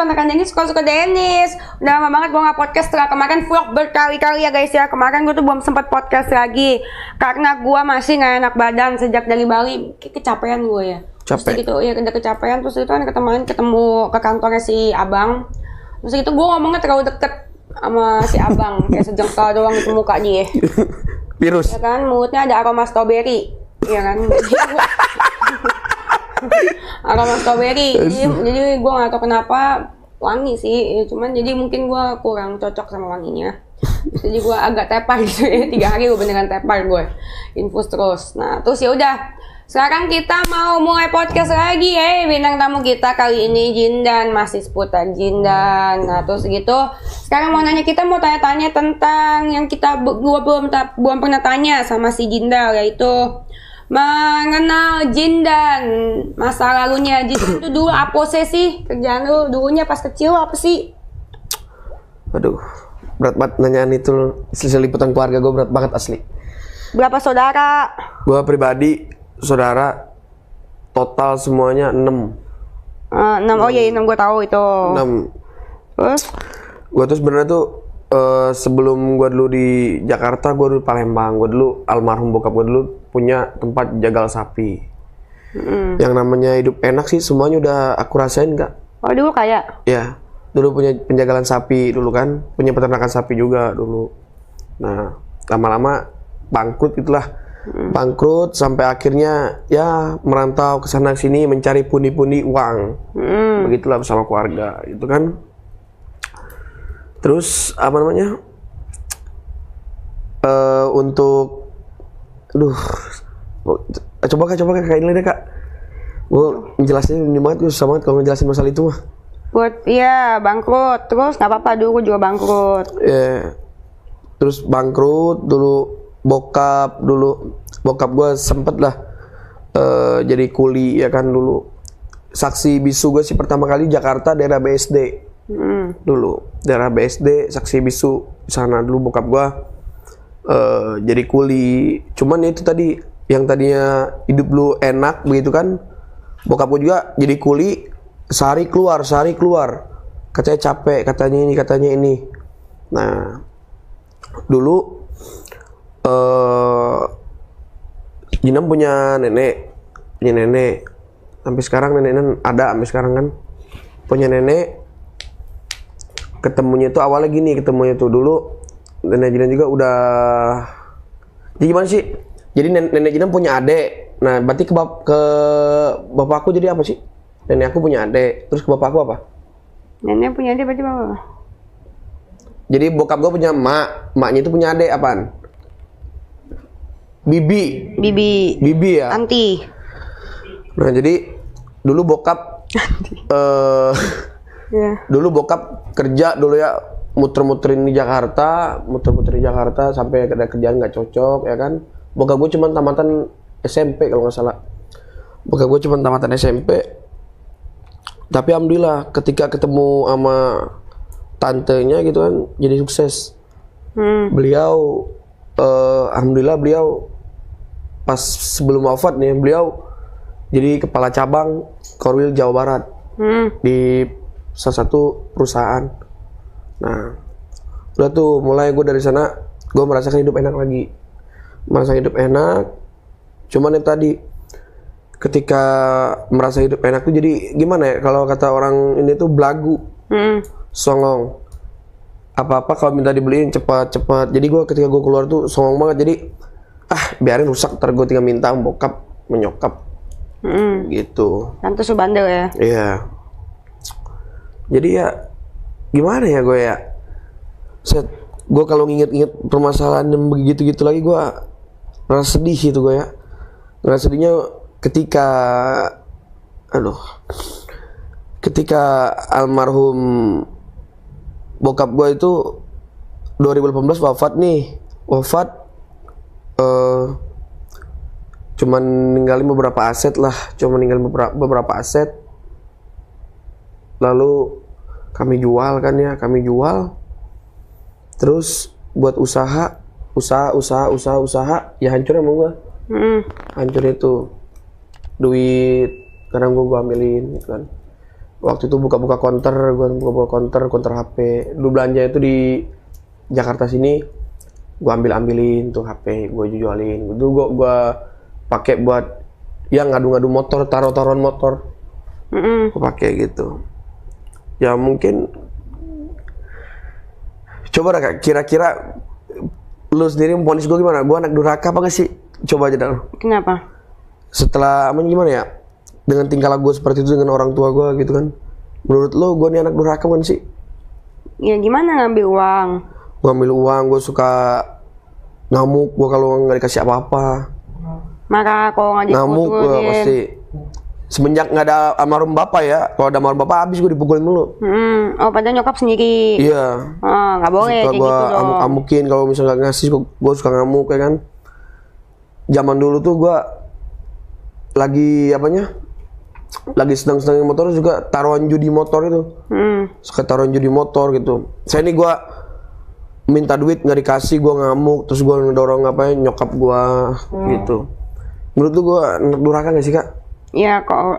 kontrakan Dennis, suka-suka Dennis. Udah lama banget gue gak podcast setelah kemarin vlog berkali-kali ya guys ya. Kemarin gue tuh belum sempat podcast lagi karena gue masih gak enak badan sejak dari Bali. Kecapean gue ya. Capek? Terus gitu, ya udah kecapean. Terus itu kan ketemu ke kantornya si Abang. Terus itu gue ngomongnya terlalu deket sama si Abang. Kayak sejengkal doang itu muka dia. Virus? Ya kan, mulutnya ada aroma strawberry. Iya kan. Aroma strawberry, jadi gue nggak tahu kenapa wangi sih, cuman jadi mungkin gue kurang cocok sama wanginya, jadi gue agak tepar gitu ya. 3 hari gue beneran tepar, gue infus terus. Nah terus ya udah, sekarang kita mau mulai podcast lagi ya. Bintang tamu kita kali ini Jindan, masih seputar Jindan. Nah terus gitu, sekarang mau nanya, kita mau tanya-tanya tentang yang gue belum pernah tanya sama si Jindan, yaitu mengenal Jindan, masa lalunya. Jindan itu dulu apa sih kerjaan lu dulunya pas kecil apa sih? Aduh, berat banget nanyaan itu. Liputan keluarga gue berat banget asli. Berapa saudara? Gue pribadi, saudara, total semuanya 6. 6, oh iya 6 gue tahu itu. 6. Terus? Gue tuh sebenarnya tuh sebelum gue dulu di Jakarta, gue dulu Palembang. Gue dulu, almarhum bokap gue dulu punya tempat jagal sapi. Yang namanya hidup enak sih semuanya udah aku rasain, Kak. Oh dulu kayak? Ya, dulu punya penjagalan sapi dulu kan, punya peternakan sapi juga dulu. Nah, lama-lama bangkrut itulah. Bangkrut sampai akhirnya ya merantau ke sana sini mencari pundi-pundi uang. Begitulah bersama keluarga, itu kan. Terus apa namanya? Untuk coba kak kayak ini deh, Kak. Gue ngejelasin ini banget, gue susah banget kalau ngejelasin masalah itu mah. Buat iya bangkrut, terus nggak apa-apa, dulu gue juga bangkrut. Yeah. Terus bangkrut dulu, bokap gue sempet lah jadi kuli ya kan dulu. Saksi bisu gue sih pertama kali Jakarta, daerah BSD. Dulu daerah BSD saksi bisu sana dulu bokap gue jadi kuli. Cuman itu tadi yang tadinya hidup lu enak begitu kan, bokap gue juga jadi kuli, sehari keluar katanya capek, katanya ini. Nah dulu Jinam punya nenek sampai sekarang, neneknya ada sampai sekarang kan, punya nenek. Ketemunya itu awalnya gini, dulu nenek Jinam juga udah, jadi gimana sih? Jadi nenek Jinam punya adik. Nah, berarti ke bapakku jadi apa sih? Nenek aku punya adik, terus ke bapakku apa? Nenek punya adik berarti apa? Jadi bokap gue punya maknya itu punya adik apaan? Bibi ya? Anti. Nah, jadi dulu bokap dulu bokap kerja dulu ya, muter-muterin di Jakarta sampai ada kerjaan nggak cocok ya kan. Bokap gue cuma tamatan SMP kalau nggak salah. Tapi alhamdulillah ketika ketemu sama tantenya gitu kan jadi sukses. Beliau alhamdulillah beliau pas sebelum wafat nih, beliau jadi kepala cabang Korwil Jawa Barat di salah satu perusahaan. Nah udah tuh mulai gue dari sana gue merasakan hidup enak lagi. Cuman yang tadi ketika merasa hidup enak tuh jadi gimana ya, kalau kata orang ini tuh belagu, songong, apa-apa kalau minta dibeliin cepat. Jadi gue ketika gue keluar tuh songong banget, jadi biarin rusak, ntar gue tinggal minta bokap menyokap gitu. Tante su bandel ya? Iya. Jadi ya gimana ya gue ya, gue kalau nginget permasalahan yang begitu lagi gue ngerasa sedih gitu gue ya. Ngerasa sedihnya ketika almarhum bokap gue itu 2018 wafat cuman ninggalin beberapa aset lah, beberapa aset. Lalu kami jual terus buat usaha ya hancur emang gue. Hancur itu duit kadang gue ambilin gitu kan. waktu itu buka-buka konter, gue konter HP. Dulu belanja itu di Jakarta sini, gue ambilin tuh HP, gue jualin. Itu gue pakai buat yang ngadu-ngadu motor, taruhan motor. Gue pakai gitu. Ya mungkin coba dah, kira-kira lu sendiri memponis gue gimana? Gue anak durhaka apa gak sih? Coba aja dah. Kenapa? Setelah gimana ya? Dengan tingkah laku gue seperti itu dengan orang tua gue gitu kan. Menurut lo gue nih anak durhaka kan sih? Ya gimana ngambil uang? Gue ambil uang, gue suka ngamuk gue kalau nggak dikasih apa-apa. Marah kalau nggak Ngamuk gue pasti. Semenjak nggak ada almarhum bapak ya, kalau ada almarhum bapak habis gue dipukulin mulu. Oh padahal nyokap sendiri. Iya. Nggak boleh kayak gue gitu dong. amuk-amukin kalau misalnya nggak ngasih, gue suka ngamuk ya kan. Zaman dulu tuh gue lagi lagi senang-senang motor juga taruhan judi motor itu. Suka taruhan judi motor gitu. Saya ini gue minta duit nggak dikasih, gue ngamuk, terus gue ngedorong nyokap gue gitu. Menurut tuh gue durhaka nggak sih kak? Iya, kalau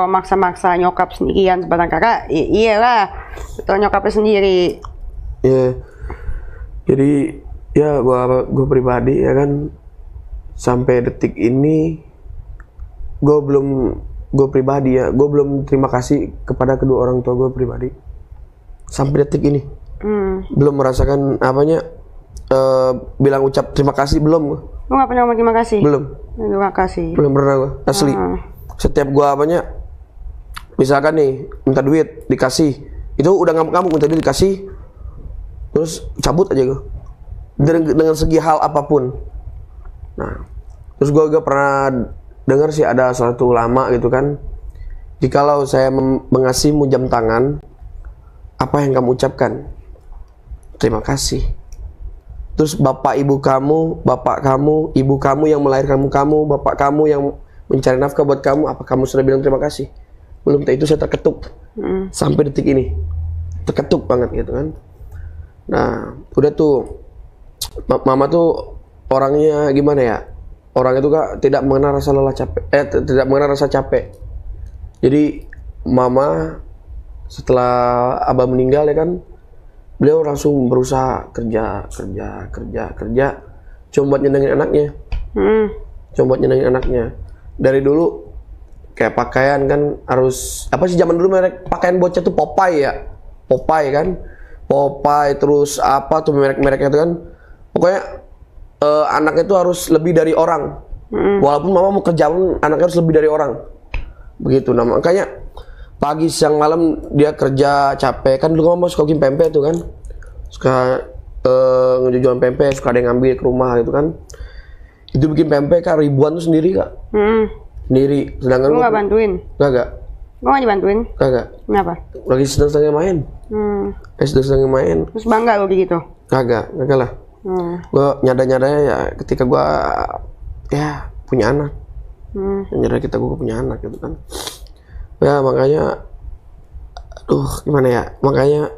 maksa-maksa nyokap sendirian sebatang kakak, iyalah, itu nyokapnya sendiri. Iya. Jadi ya gue pribadi ya kan, sampai detik ini gue pribadi ya, gue belum terima kasih kepada kedua orang tua gue pribadi sampai detik ini. Belum merasakan bilang ucap terima kasih, belum. Lu nggak pernah ngomong terima kasih? Belum. Terima kasih. Belum pernah gue, asli. Setiap gue misalkan nih minta duit dikasih, itu udah ngamuk-ngamuk, minta duit dikasih, terus cabut aja gue dengan segi hal apapun. Nah, terus gue pernah dengar sih ada suatu ulama gitu kan, jikalau saya mengasihmu jam tangan, apa yang kamu ucapkan? Terima kasih. Terus bapak kamu, ibu kamu yang melahirkan kamu, bapak kamu yang mencari nafkah buat kamu, apa kamu sudah bilang terima kasih? Belum. Itu saya terketuk sampai detik ini, terketuk banget gitu kan. Nah, udah tuh mama tuh orangnya gimana ya? Orangnya tuh kak tidak mengenal rasa lelah capek, tidak mengenal rasa capek. Jadi mama setelah abah meninggal ya kan, beliau langsung berusaha kerja cuma buat nyenengin anaknya. Cuma buat nyenengin anaknya. Dari dulu kayak pakaian kan harus apa sih zaman dulu merek pakaian bocah tuh Popeye ya. Popeye kan. Popeye terus apa tuh merek-mereknya tuh kan. Pokoknya anaknya tuh harus lebih dari orang. Walaupun mama mau kerja pun anaknya harus lebih dari orang. Begitu. Nah, makanya pagi siang malam dia kerja capek kan. Dulu mama suka bikin pempek tuh kan, suka ngejual pempek, suka ada yang ngambil ke rumah gitu kan. Itu bikin pempek kak ribuan tuh sendiri kak. Sendiri. Sedangkan lu nggak bantuin? Kagak. Lu nggak dibantuin? Kagak. Kenapa? Lagi sedang-sedangnya main. Sedang-sedangnya main. Terus bangga lu gitu? Kagak lah. Gue nyadar-nyadarnya ya ketika gue ya punya anak. Nyadar kita gue punya anak gitu kan. Ya makanya gimana ya, makanya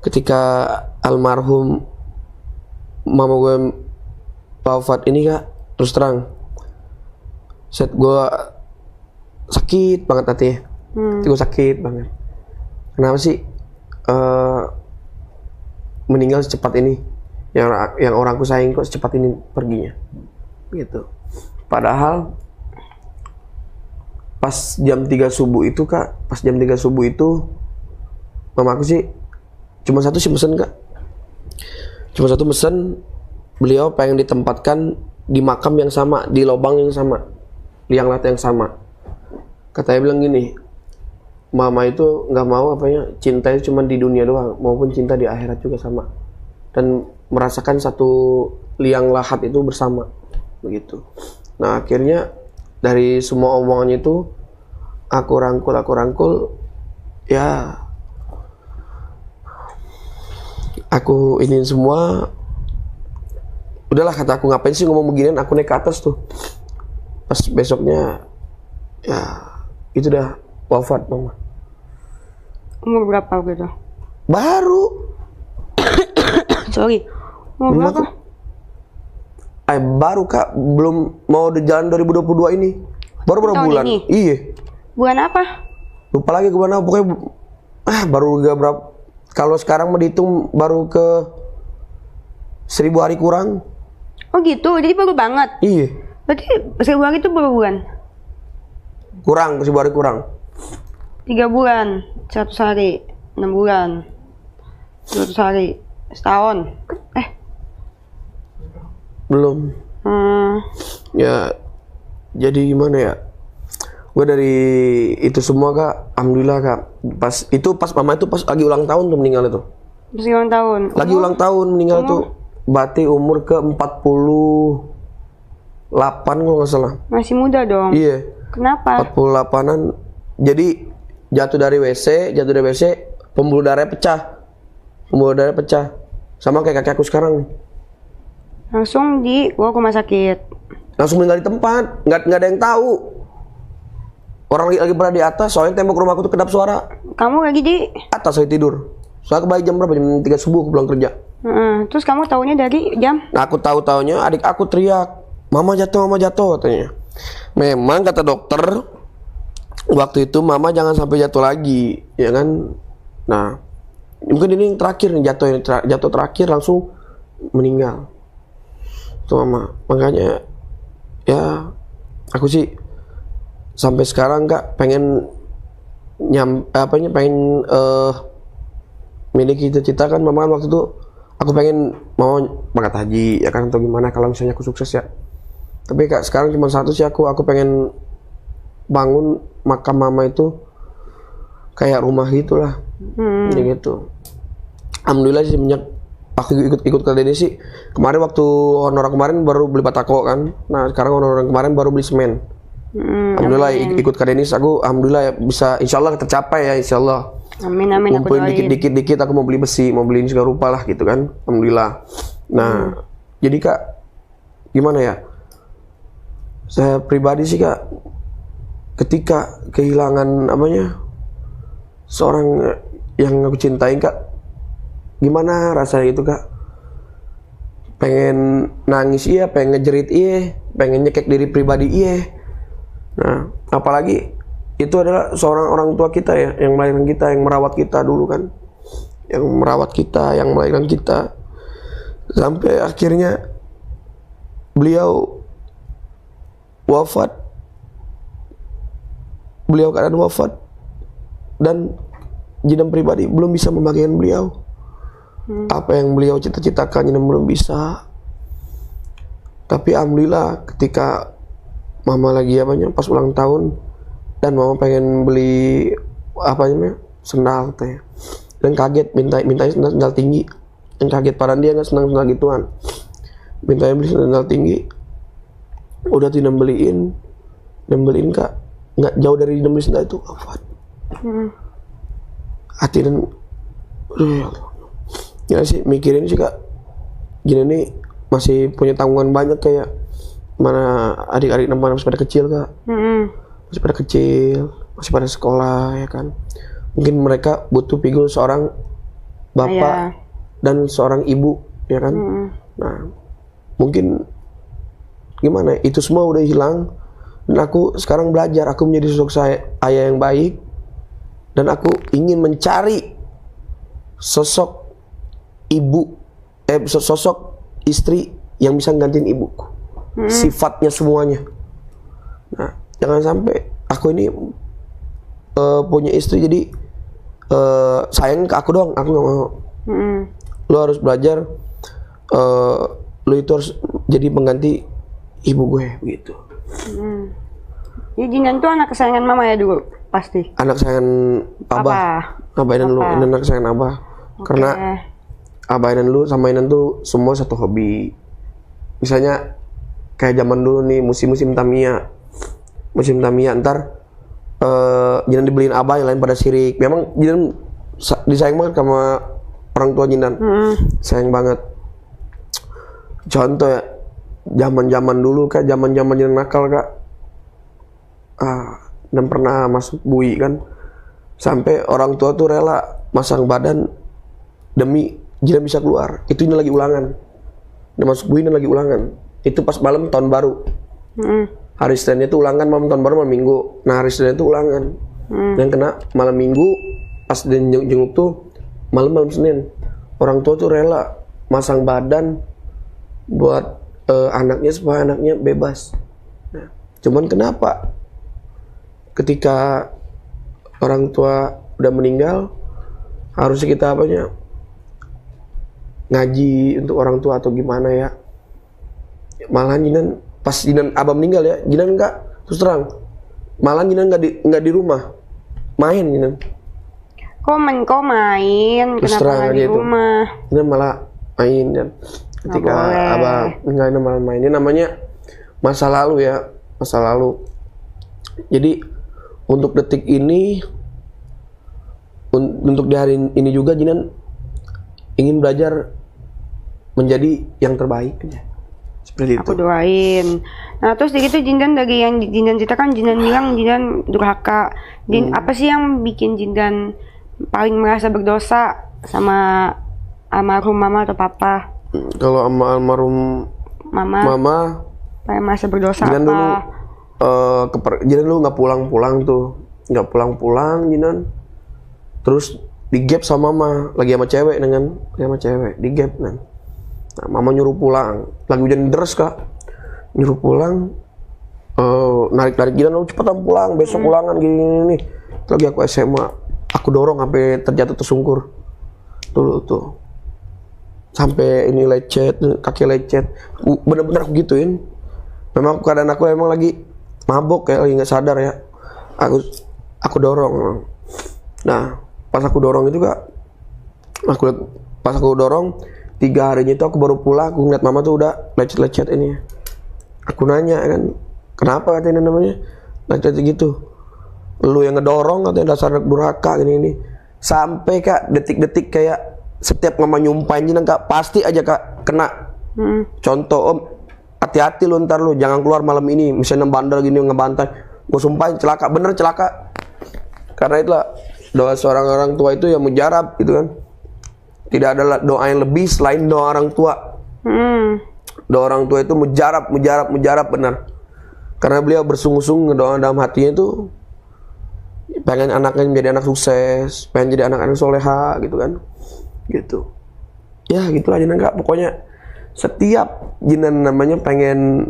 ketika almarhum mama gue wafat ini kak, terus terang gue sakit banget hati. Gue sakit banget. Kenapa sih meninggal secepat ini, yang orangku sayang kok secepat ini perginya gitu. Padahal pas jam 3 subuh itu kak, mamaku sih cuma satu sih mesen kak, cuma satu mesen, beliau pengen ditempatkan di makam yang sama, di lubang yang sama, liang lahat yang sama. Katanya bilang gini, mama itu nggak mau cinta itu cuma di dunia doang, maupun cinta di akhirat juga sama, dan merasakan satu liang lahat itu bersama begitu. Nah akhirnya dari semua omongannya itu aku rangkul ya, aku ini semua udahlah, kata aku ngapain sih ngomong beginian, aku naik ke atas tuh. Pas besoknya ya itu udah wafat mama. Umur berapa gitu? Baru Sorry, umur berapa? Baru kak, belum mau di jalan 2022 ini. Baru berapa bulan? Ini? Iya. Bulan apa? lupa lagi kemana, pokoknya baru gak berapa. Kalau sekarang mah dihitung baru ke 1000 hari kurang. Oh gitu, jadi baru banget. Iya. Berarti 1000 hari itu berapa bulan? Kurang, 1000 hari kurang. 3 bulan, 100 hari, 6 bulan, 200 hari, setahun. Belum. Ya, jadi gimana ya? Gue dari itu semua kak, alhamdulillah kak. Pas mama itu pas lagi ulang tahun tuh meninggal itu. Masih ulang tahun. Lagi ulang tahun meninggal tuh. Berarti umur ke 48 kalau nggak salah. Masih muda dong. Iya. Kenapa? 48-an. Jadi jatuh dari WC, pembuluh darahnya pecah. Sama kayak kakek aku sekarang nih. Langsung dibawa ke rumah sakit. Langsung meninggal di tempat, nggak ada yang tahu. Orang lagi berada di atas, soalnya tembok rumah aku tuh kedap suara. Kamu lagi di Atas saya tidur. Soalnya kembali jam berapa? Jam 3 subuh aku pulang kerja. Terus kamu taunya dari jam? Nah aku taunya adik aku teriak, mama jatuh katanya. Memang kata dokter waktu itu mama jangan sampai jatuh lagi, ya kan? Nah mungkin ini yang terakhir nih, jatuh terakhir langsung meninggal. Tuh mama, makanya ya aku sih sampai sekarang kak pengen miliki cita-cita kan. Mama kan waktu itu aku pengen mau berangkat haji ya kan, atau gimana kalau misalnya aku sukses ya. Tapi kak sekarang cuma satu sih, aku pengen bangun makam mama itu kayak rumah gitulah. Gitu. Alhamdulillah sih semenjak aku ikut ke Denny sih. Kemarin waktu honor kemarin baru beli batako kan. Nah sekarang honor kemarin baru beli semen. Alhamdulillah ikut ke Denny, aku alhamdulillah ya, bisa insyaallah tercapai ya insyaallah. Amin. Kumpulin dikit aku mau beli besi, mau beliin segala rupa lah gitu kan. Alhamdulillah. Nah jadi kak gimana ya, saya pribadi sih kak, ketika kehilangan seorang yang aku cintai kak, gimana rasanya itu kak? Pengen nangis iya, pengen ngejerit iya, pengen nyekek diri pribadi iya. Nah apalagi itu adalah seorang orang tua kita ya, yang melahirkan kita, yang merawat kita dulu kan, yang melahirkan kita sampai akhirnya beliau keadaan wafat, dan Jinam pribadi belum bisa membagikan beliau apa yang beliau cita-citakan. Jinam belum bisa. Tapi alhamdulillah ketika mama lagi pas ulang tahun dan mama pengen beli sendal teh, dan kaget minta sendal tinggi, dan kaget padahal dia nggak senang sendal gituan, mintanya beli sendal tinggi. Udah tidak beliin kak, nggak jauh dari beli sendal itu wafat. Hati dan ya sih mikirin sih kak, gini nih masih punya tanggungan banyak kayak mana adik-adik namanya masih pada kecil kak. Masih pada kecil, masih pada sekolah ya kan. Mungkin mereka butuh figur seorang bapak dan seorang ibu ya kan. Nah mungkin gimana, itu semua udah hilang, dan aku sekarang belajar, aku menjadi sosok ayah yang baik, dan aku ingin mencari sosok sosok istri yang bisa gantiin ibuku, sifatnya semuanya. Nah jangan sampai aku ini punya istri jadi sayang ke aku doang, aku nggak mau. Lo harus belajar, lo itu harus jadi pengganti ibu gue begitu. Jadi Jinan tuh anak kesayangan mama ya dulu pasti. Anak kesayangan abah dan lu, anak kesayangan abah. Karena abah dan lu sama Inan tuh semua satu hobi. Misalnya kayak zaman dulu nih musim Tamiya ntar Jinan dibeliin abah, yang lain pada sirik. Memang Jinan disayang banget sama orang tua Jinan, sayang banget. Contoh ya, zaman dulu kak, zaman Jinan nakal kak, dan pernah masuk bui kan, sampai orang tua tuh rela masang badan demi Jinan bisa keluar. Itu ini lagi ulangan, dia masuk bui ini lagi ulangan. Itu pas malam tahun baru. Hari Senin itu ulangan, malam tahun baru malam minggu. Nah hari Senin itu ulangan. Yang kena malam Minggu pas dia jenguk tuh malam Senin. Orang tua tuh rela masang badan buat anaknya supaya anaknya bebas. Nah, cuman kenapa ketika orang tua udah meninggal harusnya kita ngaji untuk orang tua atau gimana ya? Malahan Jinan pas Jinan abah meninggal ya, Jinan enggak terus terang. Malahan Jinan enggak di rumah. Main Jinan. Kok main? Terus Kenapa nggak di rumah? Jinan malah main dan ketika abah meninggal Jinan malah main. Ini namanya masa lalu ya, masa lalu. Jadi untuk detik ini, untuk di hari ini juga Jinan ingin belajar menjadi yang terbaik aja. Seperti itu. Aku doain. Nah terus gitu Jindan dari yang Jindan ceritakan, Jindan bilang Jindan durhaka. Apa sih yang bikin Jindan paling merasa berdosa sama almarhum mama atau papa? Kalau sama almarhum mama paling merasa berdosa Jinan apa? Jinan dulu nggak pulang-pulang tuh, nggak pulang-pulang Jinan. Terus di gap sama mama, lagi sama cewek di gap kan. Nah, mama nyuruh pulang, lagi hujan deras kak, nyuruh pulang, narik Jinan, lu cepetan pulang, besok ulangan gini. Lagi aku SMA, aku dorong sampai terjatuh tersungkur, tuh, sampai ini lecet, kaki lecet, bener-bener aku gituin. Memang keadaan aku emang lagi mabok ya, lagi nggak sadar ya, aku dorong. Nah, pas aku dorong itu kak, pas aku dorong 3 harinya itu aku baru pulang, aku ngeliat mama tuh udah lecet-lecet ini. Aku nanya kan, kenapa katanya namanya lecet gitu? Lu yang ngedorong katanya, dasar durhaka gini. Sampai kak detik-detik kayak setiap mama nyumpahin Jinan kak, pasti aja kak kena. Contoh om, hati-hati lu ntar lu, jangan keluar malam ini, misalnya bandel gini ngebantai, gue sumpahin celaka, bener celaka. Karena itulah doa seorang orang tua itu yang mujarab gitu kan. Tidak ada doa yang lebih selain doa orang tua. Doa orang tua itu mujarab benar. Karena beliau bersungguh-sungguh doa dalam hatinya itu pengen anaknya menjadi anak sukses, pengen jadi anak-anak soleha gitu kan. Gitu. Ya gitulah Jinan kak. Pokoknya setiap Jinan namanya pengen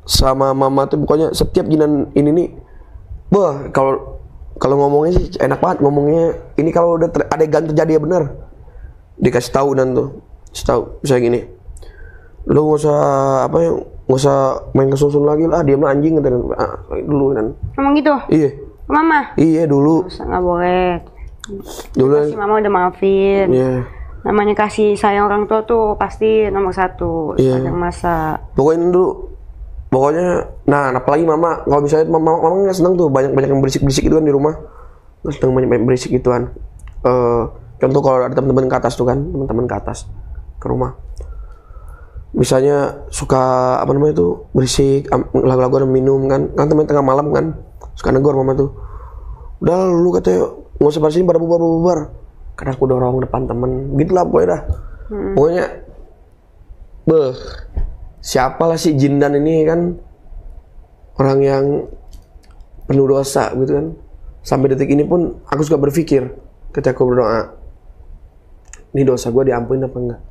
sama mama tuh, pokoknya setiap Jinan ini nih, wah kalau ngomongnya sih enak banget ngomongnya. Ini kalau udah adegan terjadi ya benar, dikasih tahu dan tuh, kasih tahu misalnya gini, lu nggak usah main kesusun lagi lah, diam lah anjing gitu dulu kan. Ngomong gitu? Iya. Mama? Iya dulu. Nggak boleh. Dulu si mama udah maafin. Iya. Namanya kasih sayang orang tua tuh pasti nomor 1 sepanjang masa. Pokoknya, nah apalagi mama, kalau misalnya mama nggak seneng tuh banyak yang berisik gitu kan di rumah, nggak seneng banyak berisik gituan. Contoh kalau ada teman-teman ke atas tuh kan, teman-teman ke atas ke rumah, misalnya suka berisik, lagu-lagu minum kan temen tengah malam kan, suka negor mama tuh, udah lu katanya nggak usah pada sini, pada bubar. Kadang aku dorong depan temen, gitulah pokoknya dah. Pokoknya, siapalah si Jindan ini kan orang yang penuh dosa gitu kan. Sampai detik ini pun aku suka berpikir ketika aku berdoa, ini dosa gue diampuni apa enggak?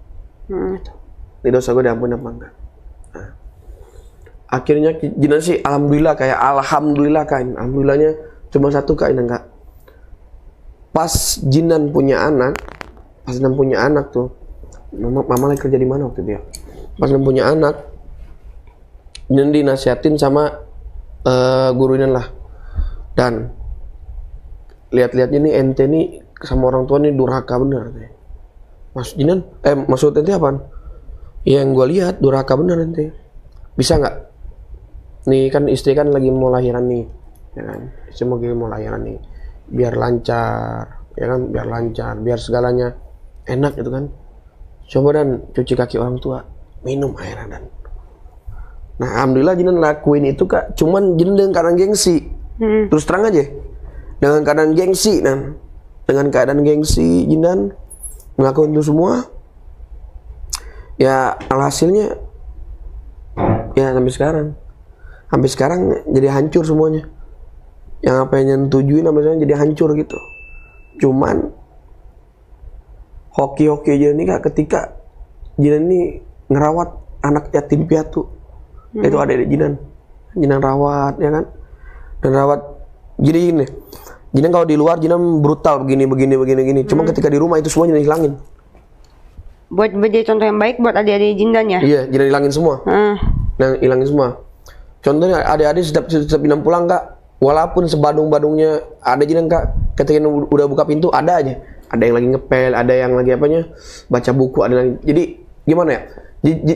Ini dosa gue diampuni apa enggak? Nah, akhirnya Jindan sih alhamdulillah alhamdulillahnya cuma satu kak ini enggak. Pas Jindan punya anak tuh, mama lagi kerja di mana waktu itu ya? Pas punya anak, Jinan dinasihatin sama gurunya lah. Dan lihat-lihatnya nih ente nih sama orang tua nih durhaka bener. Mas Jinan, maksud ente apaan? Ya yang gue lihat durhaka bener ente. Bisa nggak? Nih kan istri kan lagi mau lahiran nih, ya kan? Istri mau lahiran nih, biar lancar, ya kan? Biar segalanya enak gitu kan. Coba dan cuci kaki orang tua, minum air dan. Nah alhamdulillah Jinan lakuin itu kak, cuman Jinan dengan keadaan gengsi. Terus terang aja, dengan keadaan gengsi Jinan ngelakuin itu semua. Ya alhasilnya ya sampai sekarang jadi hancur semuanya. yang apa yang tujuin namanya jadi hancur gitu. Cuman hoki-hoki aja nih Kak, ketika Jinan ini ngerawat anak yatim piatu. Itu ada di Jinan rawat ya kan. Dan rawat jadi gini. Jinan kalau di luar Jinan brutal begini. Cuma ketika di rumah itu semua Jinan hilangin. Buat menjadi contoh yang baik buat adik-adik Jindan ya? Iya, Jinan hilangin semua. Nah, hilangin semua. Contohnya adik-adik setiap Jinan pulang Kak, walaupun sebadung-badungnya ada Jinan Kak, ketika udah buka pintu ada aja. Ada yang lagi ngepel, ada yang lagi baca buku, ada lagi. Jadi gimana ya?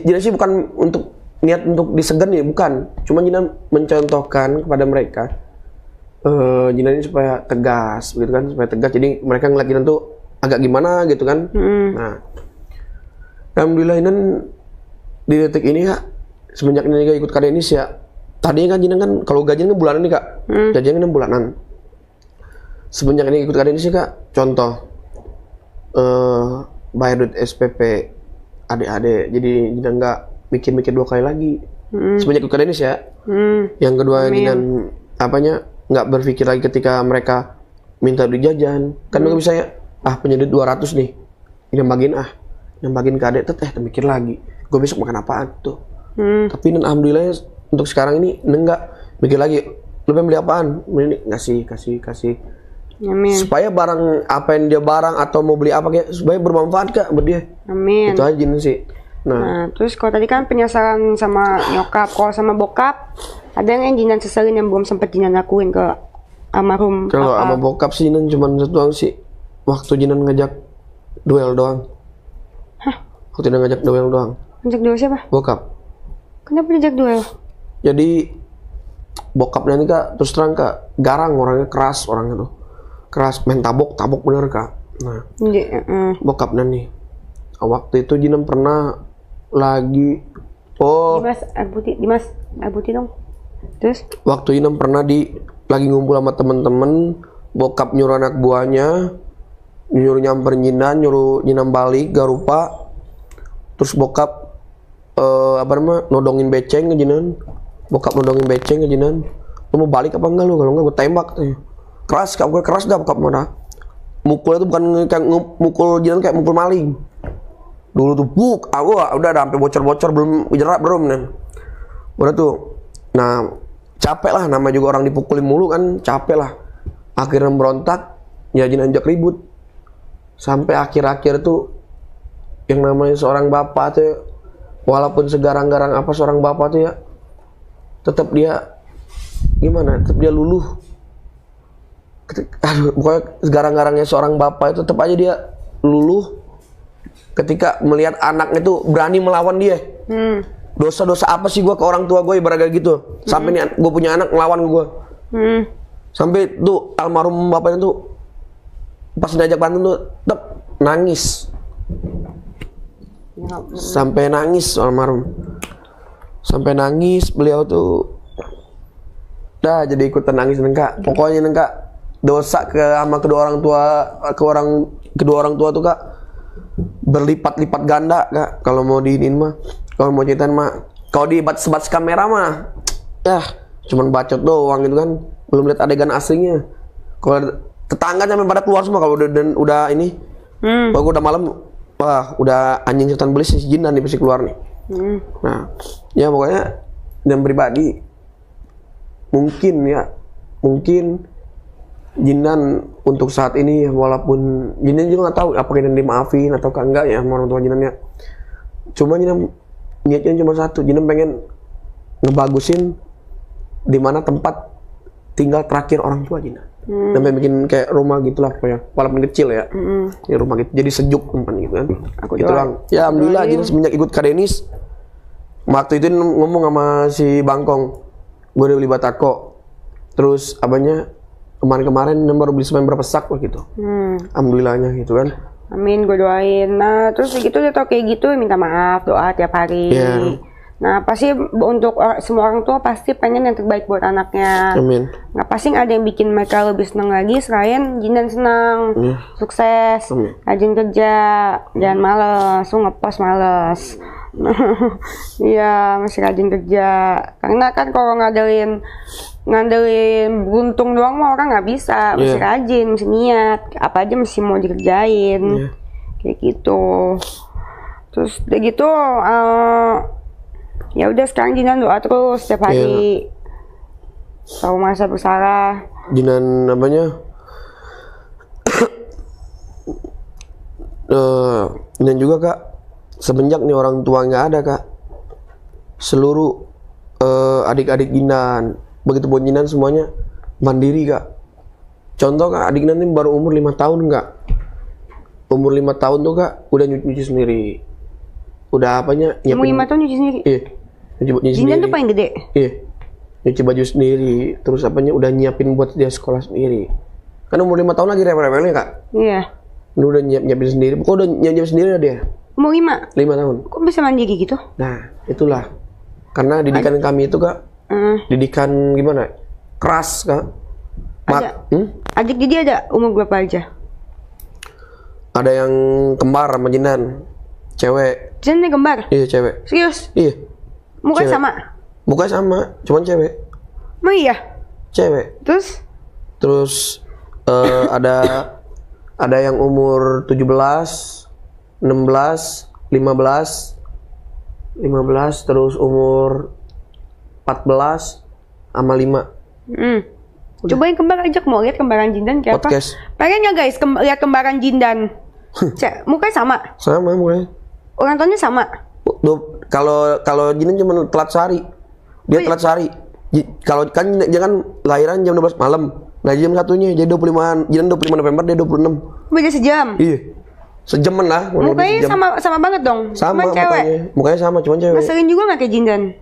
Jinan sih bukan untuk niat untuk disegen ya, bukan. Cuma Jinan mencontohkan kepada mereka Jinan ini supaya tegas, gitu kan? Supaya tegas. Jadi mereka ngeliat Jinan tuh agak gimana gitu kan? Nah, alhamdulillah Jinan di detik ini Kak, semenjak ini ikut Kadenis ya. Tadinya kan Jinan kan kalau gajian kan bulanan nih Kak, gajian kan bulanan. Semenjak ini ikut Kadenis sih Kak, contoh bayar duit SPP adik-adik, jadi Jinan nggak mikir-mikir 2 kali lagi. Semenjak ikut Kadenis ya. Yang kedua Jinan nggak berpikir lagi ketika mereka minta duit jajan. Kan nggak bisa ya, punya duit 200 nih, ini yang bagiin ke adik tuh mikir lagi, gue besok makan apaan tuh. Tapi alhamdulillah untuk sekarang ini nggak mikir lagi, lu pengen beli apaan, ini kasih. Amin. Supaya barang apa yang dia barang atau mau beli apa kayak supaya bermanfaat Kak buat dia. Amin. Itu aja Jinan sih. Nah, terus kalau tadi kan penyesalan sama nyokap, kalau sama bokap ada yang Jinan seselin yang belum sempat Jinan lakuin ke almarhum? Kalau sama bokap sih Jinan cuma satu doang sih, waktu Jinan ngajak duel doang. Waktu Jinan ngajak duel doang. Ngajak duel siapa? Bokap. Kenapa diajak duel? Jadi bokapnya ini Kak, terus terang Kak, garang orangnya, keras orangnya tuh. Keras, main tabok bener Kak. Nah, bokapnya nih, waktu itu Jinan pernah lagi Dimas Abuti dong. Terus? Waktu Jinan pernah lagi ngumpul sama temen-temen, bokap nyuruh anak buahnya, nyuruh nyamperin Jinan, nyuruh Jinan balik, gak rupa. Terus bokap nodongin beceng ke Jinan. Bokap nodongin beceng ke Jinan. Lu mau balik apa enggak lu? Kalau enggak gue tembak. Keras, gue keras dah bokap mana. Mukulnya tuh bukan kayak mukul Jinan kayak mukul maling. Dulu tuh udah sampai bocor-bocor belum jerak nih. Udah tuh. Nah, capek lah, nama juga orang dipukulin mulu kan, capek lah. Akhirnya berontak, ya Jinan ajak ribut. Sampai akhir-akhir tuh yang namanya seorang bapak tuh, walaupun segarang-garang apa seorang bapak tuh ya, tetap dia gimana? Tetap dia luluh. Pokoknya segarang-garangnya seorang bapak itu tetap aja dia luluh ketika melihat anaknya tuh berani melawan dia. Dosa-dosa apa sih gue ke orang tua gue ibaratnya gitu. Sampai nih gue punya anak ngelawan gue. Sampai tuh almarhum bapaknya tuh pas diajak bantu tuh tetap nangis. Sampai nangis almarhum. Sampai nangis beliau tuh jadi ikutan nangis Kak. Pokoknya Kak, dosa sama kedua orang tua tuh Kak berlipat-lipat ganda Kak. Kalau mau diinin mah, kalau mau ceritain mah, kalau sebat kamera mah cuman bacot doang gitu kan, belum lihat adegan aslinya. Kalau tetangga sampai pada keluar semua kalau udah ini. Kalau udah malam, udah anjing setan belis si Jinan nih pasti keluar nih. Nah, ya pokoknya dan pribadi mungkin Jinan untuk saat ini walaupun Jinan juga nggak tahu apakah Jinan dimaafin atau enggak ya sama orang tua Jinan ya. Cuma Jinan niatnya cuma satu, Jinan pengen ngebagusin di mana tempat tinggal terakhir orang tua Jinan. Sampai bikin kayak rumah gitulah pokoknya, walaupun kecil ya. Ya rumah gitu, jadi sejuk tempat gitu kan. Gitu lang. Ya alhamdulillah Jinan semenjak ikut Kadenis, waktu itu ngomong sama si Bangkong, gue udah beli batako, terus kemarin baru beli semen berapa sak lah gitu. Alhamdulillahnya gitu kan. Amin, gue doain. Nah terus gitu udah tau kayak gitu minta maaf, doa tiap hari. Nah pasti untuk semua orang tua pasti pengen yang terbaik buat anaknya. Amin. Nah pasti ada yang bikin mereka lebih senang lagi selain Jinan senang, sukses, rajin kerja, jangan males, lu ngepost males. Iya, masih rajin kerja. Karena kan kalau ngandelin beruntung doang mah orang nggak bisa. Mesti rajin, mesti niat. Apa aja mesti mau dikerjain. Kayak gitu. Terus udah gitu, ya udah sekarang Jinan doa terus setiap hari. Tahu masa bersalah. Jinan namanya dan juga Kak, semenjak nih orang tua nggak ada Kak, seluruh adik-adik Jinan, begitu pun Jinan semuanya mandiri Kak. Contoh Kak, adik Jinan ini baru umur 5 tahun Kak. Umur 5 tahun tuh Kak, udah nyuci sendiri. Udah apanya? Umur 5 tahun nyuci sendiri? Iya, nyuci Jinan sendiri. tuh paling gede? Iya, nyuci baju sendiri. Terus apanya udah nyiapin buat dia sekolah sendiri. Kan umur 5 tahun lagi rewel-rewelnya Kak. Iya. Dia udah nyiapin sendiri. Pokoknya udah nyiapin sendiri lah dia. Umur 5? 5 tahun. Kok bisa mandiri gitu? Nah, itulah. Karena didikan kami itu Kak, didikan gimana? Keras Kak. Adik jadi ada umur berapa aja? Ada yang kembar sama Jinan. Cewek. Jinan yang kembar? Iya, cewek. Serius? Iya. Mukanya Cewek. sama? Mukanya sama, cuman cewek. Emang iya? Cewek. Terus ada yang umur 17, 16, 15 terus umur 14 sama 5. Cobain kembar, ajak mau lihat kembaran Jindan kayak Podcast. apa? Pengen nggak guys lihat kembaran Jindan? Mukanya sama? Sama mukanya. Orang tuanya sama? Kalau Jinan cuma telat sehari. Dia telat sehari. Kalau kan jangan lahiran jam 12 malam. Nah jam satunya jadi 25, Jinan 25 November, dia 26. Beda sejam? Iya. Sejaman lah. Mukanya sama banget dong? Sama cuman cewek? Mukanya sama, cuman cewek. Ngeselin juga nggak kayak Jindan?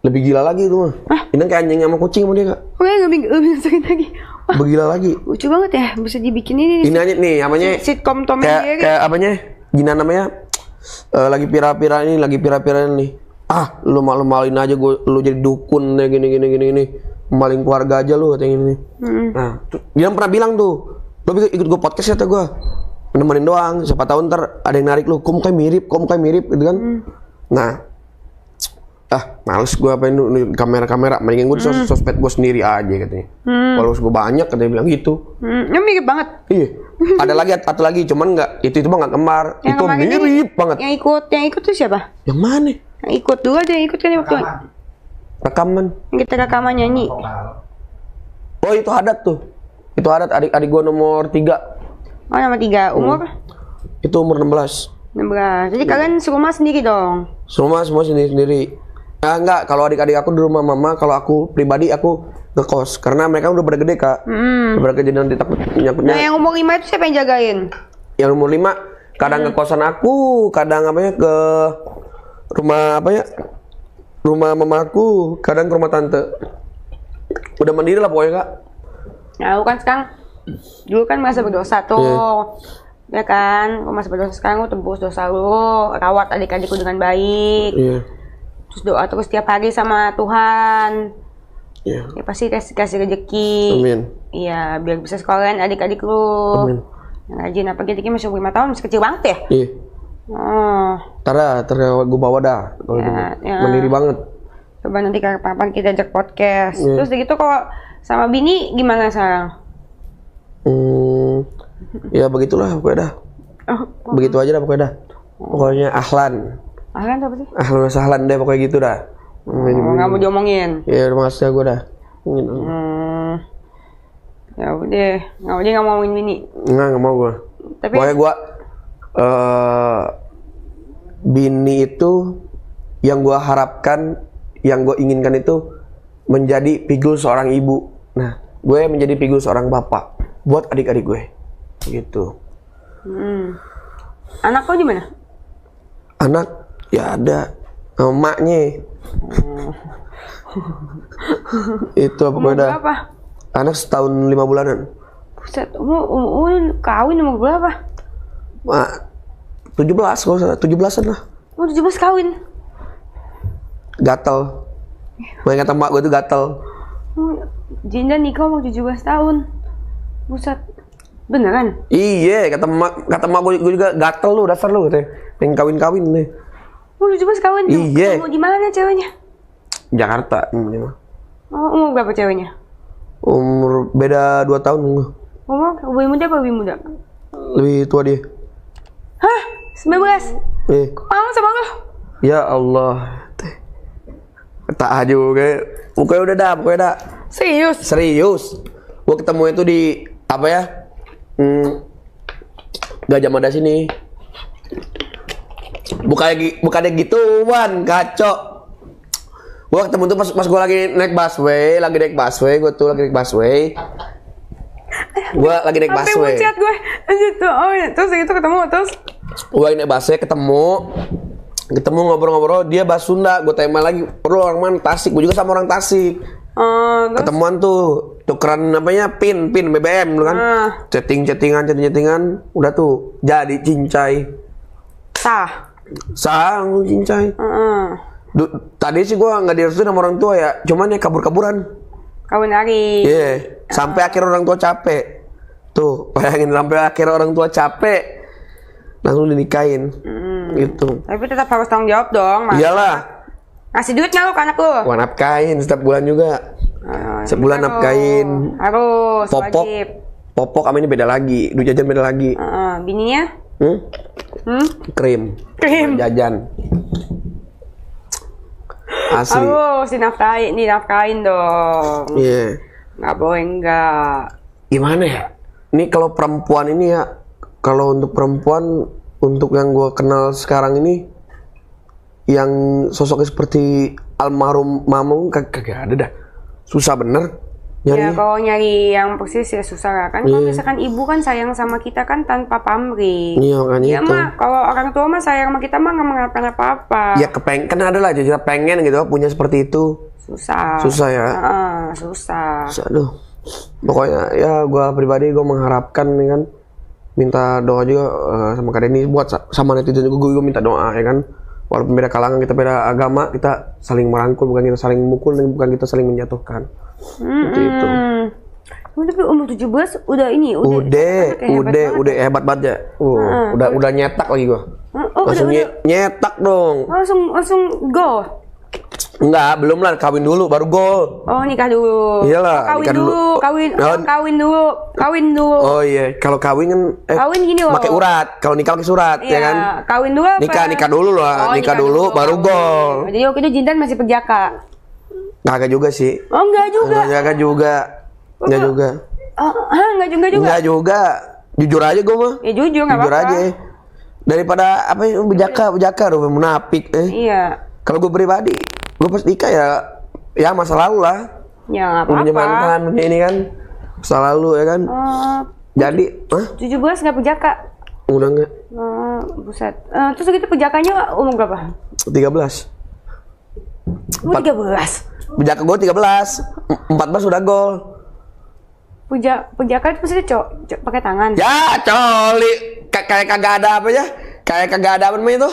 Lebih gila lagi itu mah. Jinan kayak anjing sama kucing sama dia Kak. Oke, lebih ngeselin lagi. Wah, begila lagi. lucu banget ya, bisa dibikin ini aja nih, namanya sitkom Tom and Jerry. Kayak apanya? Jinan namanya lagi pira-pira nih. Ah, lu malu-maluin aja lu jadi dukun ya gini. Maling keluarga aja lu katanya ini. Nah, dia pernah bilang tuh, lu ikut gue podcast kata gue. Nemenin doang, siapa tahu ntar ada yang narik lu, kok mukanya mirip gitu kan. Nah, males gue apain kamera, mendingan gue di sosmed gue sendiri aja katanya. Followers gue banyak katanya bilang gitu. Yang mirip banget. Iya. Ada lagi satu lagi, cuman nggak itu mah nggak kembar. Yang itu mirip banget. Yang ikut tuh siapa? Yang mana? Yang ikut dulu aja, yang ikut kan waktu Rekaman. yang kita rekaman nyanyi. Oh itu adat tuh. Itu adat adik gue nomor 3. Oh nomor 3, umur? Itu umur 16. 16. Jadi kalian serumah sendiri dong? Semua sendiri. Nah, enggak, kalau adik-adik aku di rumah mama, kalau aku pribadi aku ngekos karena mereka udah pada gede Kak. Udah pada gede nanti takut nyangkutnya. Nah yang umur 5 itu siapa yang jagain? Yang umur 5 kadang ngekosan aku, kadang ke rumah rumah mamaku, kadang ke rumah tante. Udah mandiri lah pokoknya Kak. Nah lu kan sekarang dulu kan masa berdosa tuh. Ya kan, lu masa berdosa, sekarang lu tebus dosa lu, rawat adik-adikku dengan baik. Terus doa terus tiap hari sama Tuhan. Ya pasti kasih rezeki. Amin. Iya, biar bisa sekolahan adik-adik lu. Amin. Yang rajin, apa gitu masih 5 tahun, masih kecil banget ya? Iya. Oh. Ntar gue bawa dah. Mandiri banget. Coba nanti kapan kita ajak podcast. Terus gitu kalau sama bini gimana sekarang? Ya begitulah pokoknya dah. Begitu aja dah pokoknya dah. Pokoknya ahlan. Ahlan apa sih? Ahlan sahlan deh pokoknya gitu dah. Nggak mau diomongin? Ya udah masa gue dah. Ya udah, nggak mau ngomongin bini. Nggak mau gue. Tapi pokoknya gue bini itu yang gue harapkan, yang gue inginkan itu menjadi figur seorang ibu. Nah, gue menjadi figur seorang bapak buat adik-adik gue. Gitu. Anak kau di mana? Anak ya ada emaknya. Itu apa Umur dah? berapa? Anak setahun 5 bulanan. Buset, umur kawin umur berapa? 17 kalau salah, 17-an lah. Umur 17 kawin. Gatel. Main kata mak gue tuh gatel. Jindan nikah umur 17 tahun. Buset. Beneran? Iya, kata mak gue juga gatel lu, dasar lu katanya. Pengen kawin-kawin nih. Oh, 17 kawin tuh. Iya. Ketemu di mana ceweknya? Jakarta ini mah. Oh, umur berapa ceweknya? Umur beda 2 tahun gua. Umur lebih muda apa lebih muda? Lebih tua dia. Hah? 19? Kok mau sama lo? Ya Allah. Tak juga. Pokoknya udah. Serius. Gua ketemu itu di apa ya? Gajah Mada sini. Bukannya gituan, kacau. Gua ketemu tuh pas gua lagi naik busway. Gua tuh lagi naik busway. Gua lagi naik busway. Sampai muncrat gue. Gitu. Oh, ya. Terus itu ketemu terus. Gua lagi naik busway ketemu ngobrol-ngobrol, dia bahas Sunda. Gua tanya lagi, perlu orang mana? Tasik. Gua juga sama orang Tasik. Terus? Ketemuan tuh tukeran namanya pin BBM kan. Chattingan, udah tuh jadi cincai. Sah langsung cincai. Tadi sih gua nggak direstuin sama orang tua ya, cuman ya kabur-kaburan. Kawin lagi. Iya, sampai akhir orang tua capek. Tuh, bayangin sampai akhir orang tua capek. Langsung dinikahin. Gitu. Tapi tetap harus tanggung jawab dong. Iyalah. Ngasih duit nggak lu ke anak lu? Gua nafkain setiap bulan juga. Sebulan nafkain. Harus, wajib. Popok sama ini beda lagi. Duit jajan beda lagi. Bininya? Krim. Jajan. Asli. Harus dinafkain dong. Iya. Nggak boleh enggak. Gimana ya? Ini kalau perempuan ini ya, kalau untuk perempuan, untuk yang gue kenal sekarang ini, yang sosoknya seperti almarhum mamung kagak ada dah. Susah bener nyarinya. Ya kalau nyari yang persis ya susah lah kan. Kalau misalkan ibu kan sayang sama kita kan tanpa pamrih. Iya makanya ya itu. mah kalau orang tua mah sayang sama kita mah nggak mengharapkan apa-apa. Ya kan ada lah jadi pengen gitu punya seperti itu. Susah ya. Susah. Aduh. Pokoknya ya gue pribadi gue mengharapkan nih kan, minta doa juga sama Kak Denny, buat sama netizen juga gue minta doa ya kan. Walaupun beda kalangan, kita beda agama, kita saling merangkul, bukan kita saling memukul dan bukan kita saling menjatuhkan. Seperti itu. Tapi umur 17 udah ini udah hebat banget ya. Udah nyetak lagi gua. Langsung nyetak dong. Langsung go. Enggak, belum lah, kawin dulu baru gol. Oh, nikah dulu. Iyalah, kawin dulu. Oh iya, kalau kawin kan kawin gini loh. Pakai urat. Kalau nikah pakai surat ya kan? Kawin dulu apa? Nikah dulu lah, nikah dulu baru gol. Jadi waktu itu Jindan masih perjaka. Kagak juga sih. Oh, enggak juga. Enggak juga. Enggak juga. Jujur aja gue mah. Ya jujur enggak apa-apa. Jujur aja. Daripada apa bejaka lu munafik Iya. Kalau gue pribadi, gue pas nikah ya masa lalu lah. Ya enggak apa-apa. Punya mantan, punya ini kan masa lalu ya kan. Jadi, 17 enggak perjaka. Udah enggak. Buset. Terus gitu perjakanya umur berapa? 13. 13. Bejaka gue 13. 14 udah gol. Perjaka itu maksudnya cowok pakai tangan. Ya, coli. Kayak kagak ada apa ya? Kayak kagak ada apa namanya itu?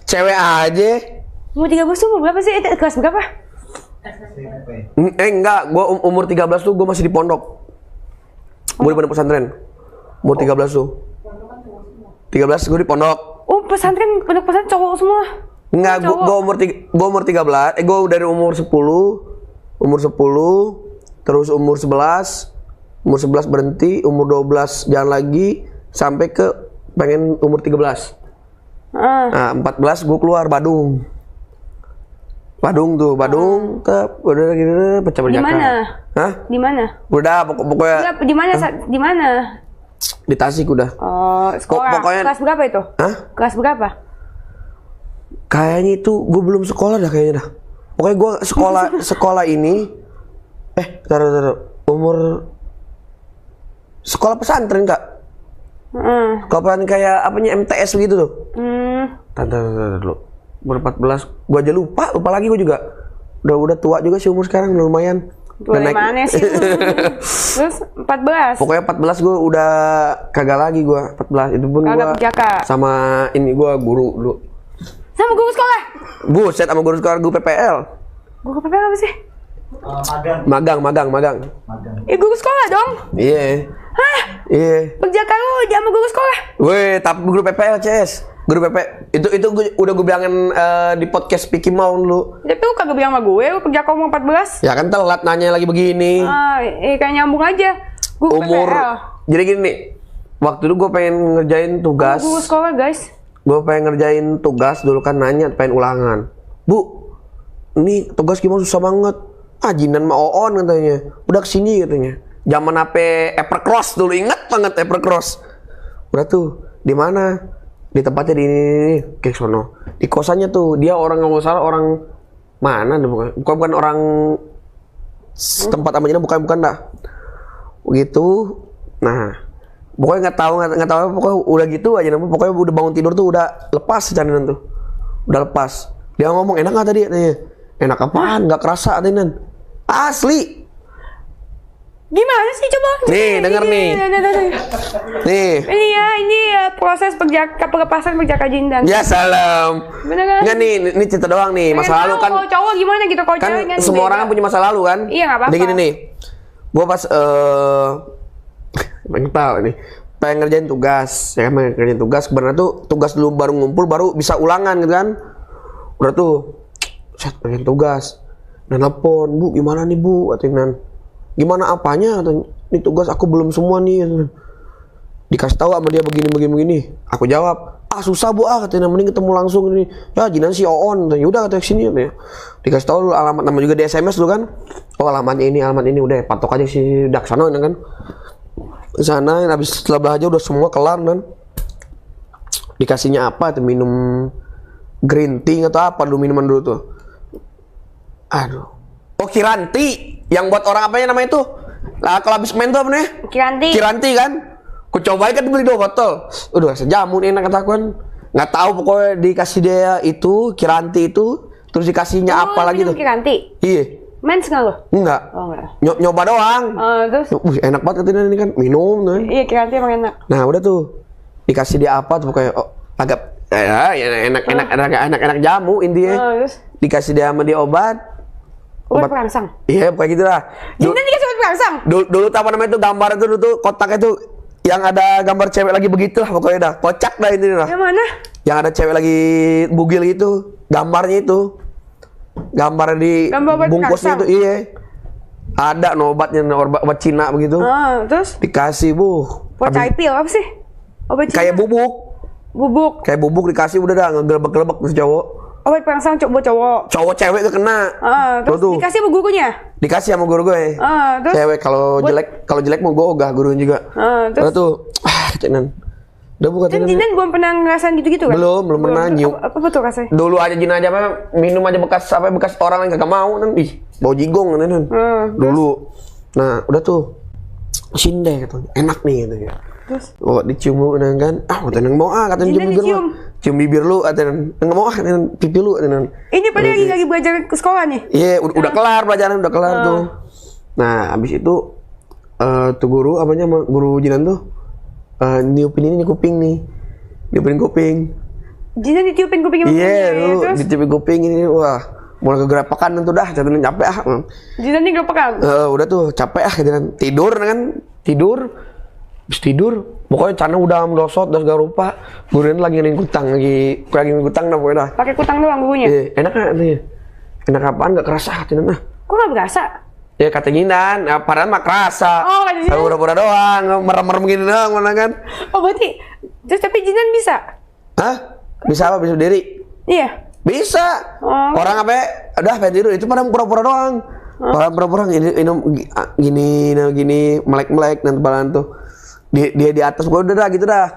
Cewek aja. Umur 13 tuh umur berapa sih? Kelas berapa? Enggak, gue umur 13 tuh gue masih di pondok. Gue di pondok pesantren. Umur 13 tuh. 13 gue di pondok. Oh, pesantren, pondok pesantren cowok semua. Enggak, gue umur 13. Gue dari umur 10 terus umur 11 berhenti, umur 12 jalan lagi sampai ke pengen umur 13. Nah, 14 gue keluar Badung udah gitu pecah berjaka. Di mana? Hah? Di mana? Udah pokoknya. Di mana? Di mana? Di Tasik udah. Oh, sekolah. Pokoknya, kelas berapa itu? Hah? Kelas berapa? Kayaknya itu gue belum sekolah dah kayaknya dah. Pokoknya gue sekolah ini taruh umur sekolah pesantren Kak. Sekolah pesantren kayak apanya MTS gitu tuh. Taruh dulu. Umur 14, gue aja lupa lagi gue juga. Udah tua juga sih umur sekarang, udah lumayan. Tua mana sih? Terus 14. Pokoknya 14 gue udah kagak lagi gue 14 itu pun gue sama ini gue guru dulu. Sama guru sekolah? Buset, sama guru sekolah guru PPL. Guru PPL apa sih? Magang. Guru sekolah dong? Iya. Hah? Iya. Perjaka lu sama guru sekolah? Weh, tapi guru PPL CS. Guru PP itu udah gue bilangin di podcast Piki mau dulu. Tapi lu kagak bilang sama gue, lu kerja kamu 14. Ya kan telat nanya lagi begini. Kayak nyambung aja. Gue Umur. PPL. Jadi gini nih. Waktu itu gue pengen ngerjain tugas. Gue sekolah guys. Gue pengen ngerjain tugas dulu kan nanya pengen ulangan. Bu, ini tugas gimana susah banget. Jinan sama Oon katanya. Udah kesini katanya. Zaman HP Evercross dulu inget banget Evercross. Udah tuh di mana? Di tempatnya di ini kayak sono. Di kosannya tuh dia orang nggak salah orang mana? Bukan orang tempat amanya bukan dah. Begitu. Nah, pokoknya nggak tahu pokoknya udah gitu aja namanya. Pokoknya udah bangun tidur tuh udah lepas caninan tuh. Udah lepas. Dia ngomong enak nggak tadi katanya. Enak apaan? Nggak kerasa katanya. Asli. Gimana sih coba? Nih, denger nih. Nih. Ini ya proses pelepasan perjaka jindan. Ya salam. Beneran. Enggak nih, ini cerita doang nih. Masa lalu kan. Kalau cowok gimana gitu kalau Kan cewek kan semua orang kan punya masa lalu kan? Iya, nggak apa-apa. Jadi gini nih. Gua pas pengen tahu nih. Pengen ngerjain tugas. Ya kan pengen ngerjain tugas. Sebenarnya tuh tugas dulu baru ngumpul baru bisa ulangan gitu kan. Udah tuh. Set pengen tugas. Nah, nelpon, Bu, gimana nih, Bu? Katanya. Gimana apanya? Ini tugas aku belum semua nih. Dikasih tahu sama dia begini. Aku jawab, susah Bu, katanya mending ketemu langsung ini. Ya jinan si Oon. Ya udah katanya sini katanya. Dikasih tahu dulu alamat, nama juga di SMS dulu kan. Oh alamat ini udah patok aja si Daksana kan. Ke sana habis setelah belajar udah semua kelar kan. Dikasihnya apa tuh minum green tea atau apa dulu minuman dulu tuh. Aduh. Oh Kiranti, yang buat orang apanya namanya itu? Kalau habis main tuh apa namanya? Kiranti kan? Ku cobain kan beli 2 botol. Udah rasa jamu nih enak kata aku kan. Nggak tahu pokoknya dikasih dia itu Kiranti itu, terus dikasihnya apa lagi tuh? Kiranti? Iya. Mens nggak lo? Enggak. Oh enggak. Nyoba doang. Terus? Enak banget katanya ini kan minum kan. Iya Kiranti emang enak. Nah udah tuh dikasih dia apa tuh pokoknya agak enak jamu intinya. Terus? Dikasih dia sama dia obat perangsang. Iya, pokoknya gitu lah. Jindan dikasih obat perangsang. Dulu apa namanya itu gambar itu dulu tuh kotaknya tuh yang ada gambar cewek lagi begitu lah pokoknya dah. Kocak dah ini lah. Yang mana? Yang ada cewek lagi bugil gitu. Gambarnya itu. Gambar di bungkusnya itu iya. Ada obatnya obat Cina begitu. Terus? Dikasih, Bu. Buat caipil apa sih? Obat Cina. Kayak bubuk. Kayak bubuk dikasih udah dah ngegelebek-gelebek tuh cowok. Obat perangsang buat cowok. Cowok cewek kena. Terus dikasih sama gurunya? Dikasih sama guru gue. Terus? Cewek kalau jelek mau gue ogah gurunya juga. Terus tuh cenan. Udah buka cenan. Jinan belum pernah ngerasain gitu-gitu kan? Belum pernah nyium. Apa tuh rasanya? Dulu aja Jinan aja minum aja bekas orang yang kagak mau kan. Bau jigong kan. Dulu. Nah, udah tuh. Sinde katanya. Enak nih katanya. Terus? Oh, dicium lu kan. Katanya mau katanya cium bibir lu. Cium bibir lu katanya. Enggak mau katanya pipi lu katanya. Ini pada lagi belajar ke sekolah nih. Iya, udah kelar pelajaran udah kelar tuh. Nah, habis itu tuh guru apanya sama guru Jinan tuh niupin ini kuping nih. Niupin kuping. Jinan ditiupin kupingnya. Iya, lu ditiupin kuping ini. Wah, mulai kegerapakan tuh dah, jatuhin capek Jinan ini gerapakan. Udah tuh capek jatuhin tidur kan. Habis tidur, pokoknya Cana udah melosot dan segala rupa. Gurunya lagi ngutang dah pokoknya dah. Pakai kutang doang gurunya. Iya, enak kan nih. Enak apaan enggak kerasa katanya nah. Kok enggak berasa? Ya kata Jinan, padahal mah kerasa. Oh, kata Jinan. Pura-pura doang, merem-merem gini doang mana kan. Oh, berarti terus tapi Jinan bisa? Hah? Bisa apa? Bisa berdiri? Iya. Bisa. Orang apa? Udah pengen tidur itu pada pura-pura doang. Orang pura-pura gini melek-melek dan badan tuh. Dia di atas gua udah dah gitu dah.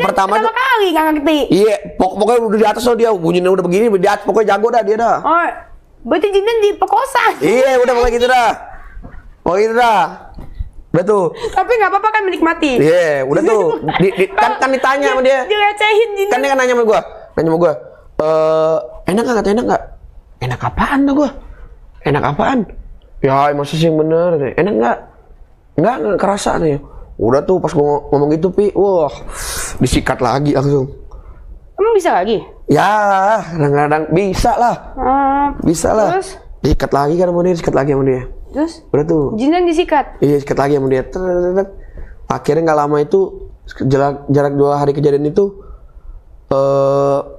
Pertama kali nggak ngerti. Iya, pokoknya udah di atas loh dia, bunyinya udah begini, di atas pokoknya jago dah dia dah. Oh, berarti Jinan diperkosa. Iya, udah pokoknya gitu dah. Pokoknya gitu dah. Udah tuh. Tapi nggak apa-apa kan menikmati. Iya, udah tuh. Kan ditanya sama dia. Direcehin Jinan. Kan dia kan nanya sama gua. Enak nggak? Enak nggak? Enak apaan tuh gua? Enak apaan? Ya, emang sih yang bener. Enak nggak? Nggak kerasa nih. Udah tuh pas gua ngomong gitu Pi, wah disikat lagi langsung. Emang bisa lagi? Ya, kadang-kadang bisa lah. Bisa lah. Terus? Disikat lagi kan sama dia, disikat lagi sama dia. Terus? Udah tuh. Jinan disikat? Iya, disikat lagi sama dia. Akhirnya nggak lama itu, jarak 2 hari kejadian itu,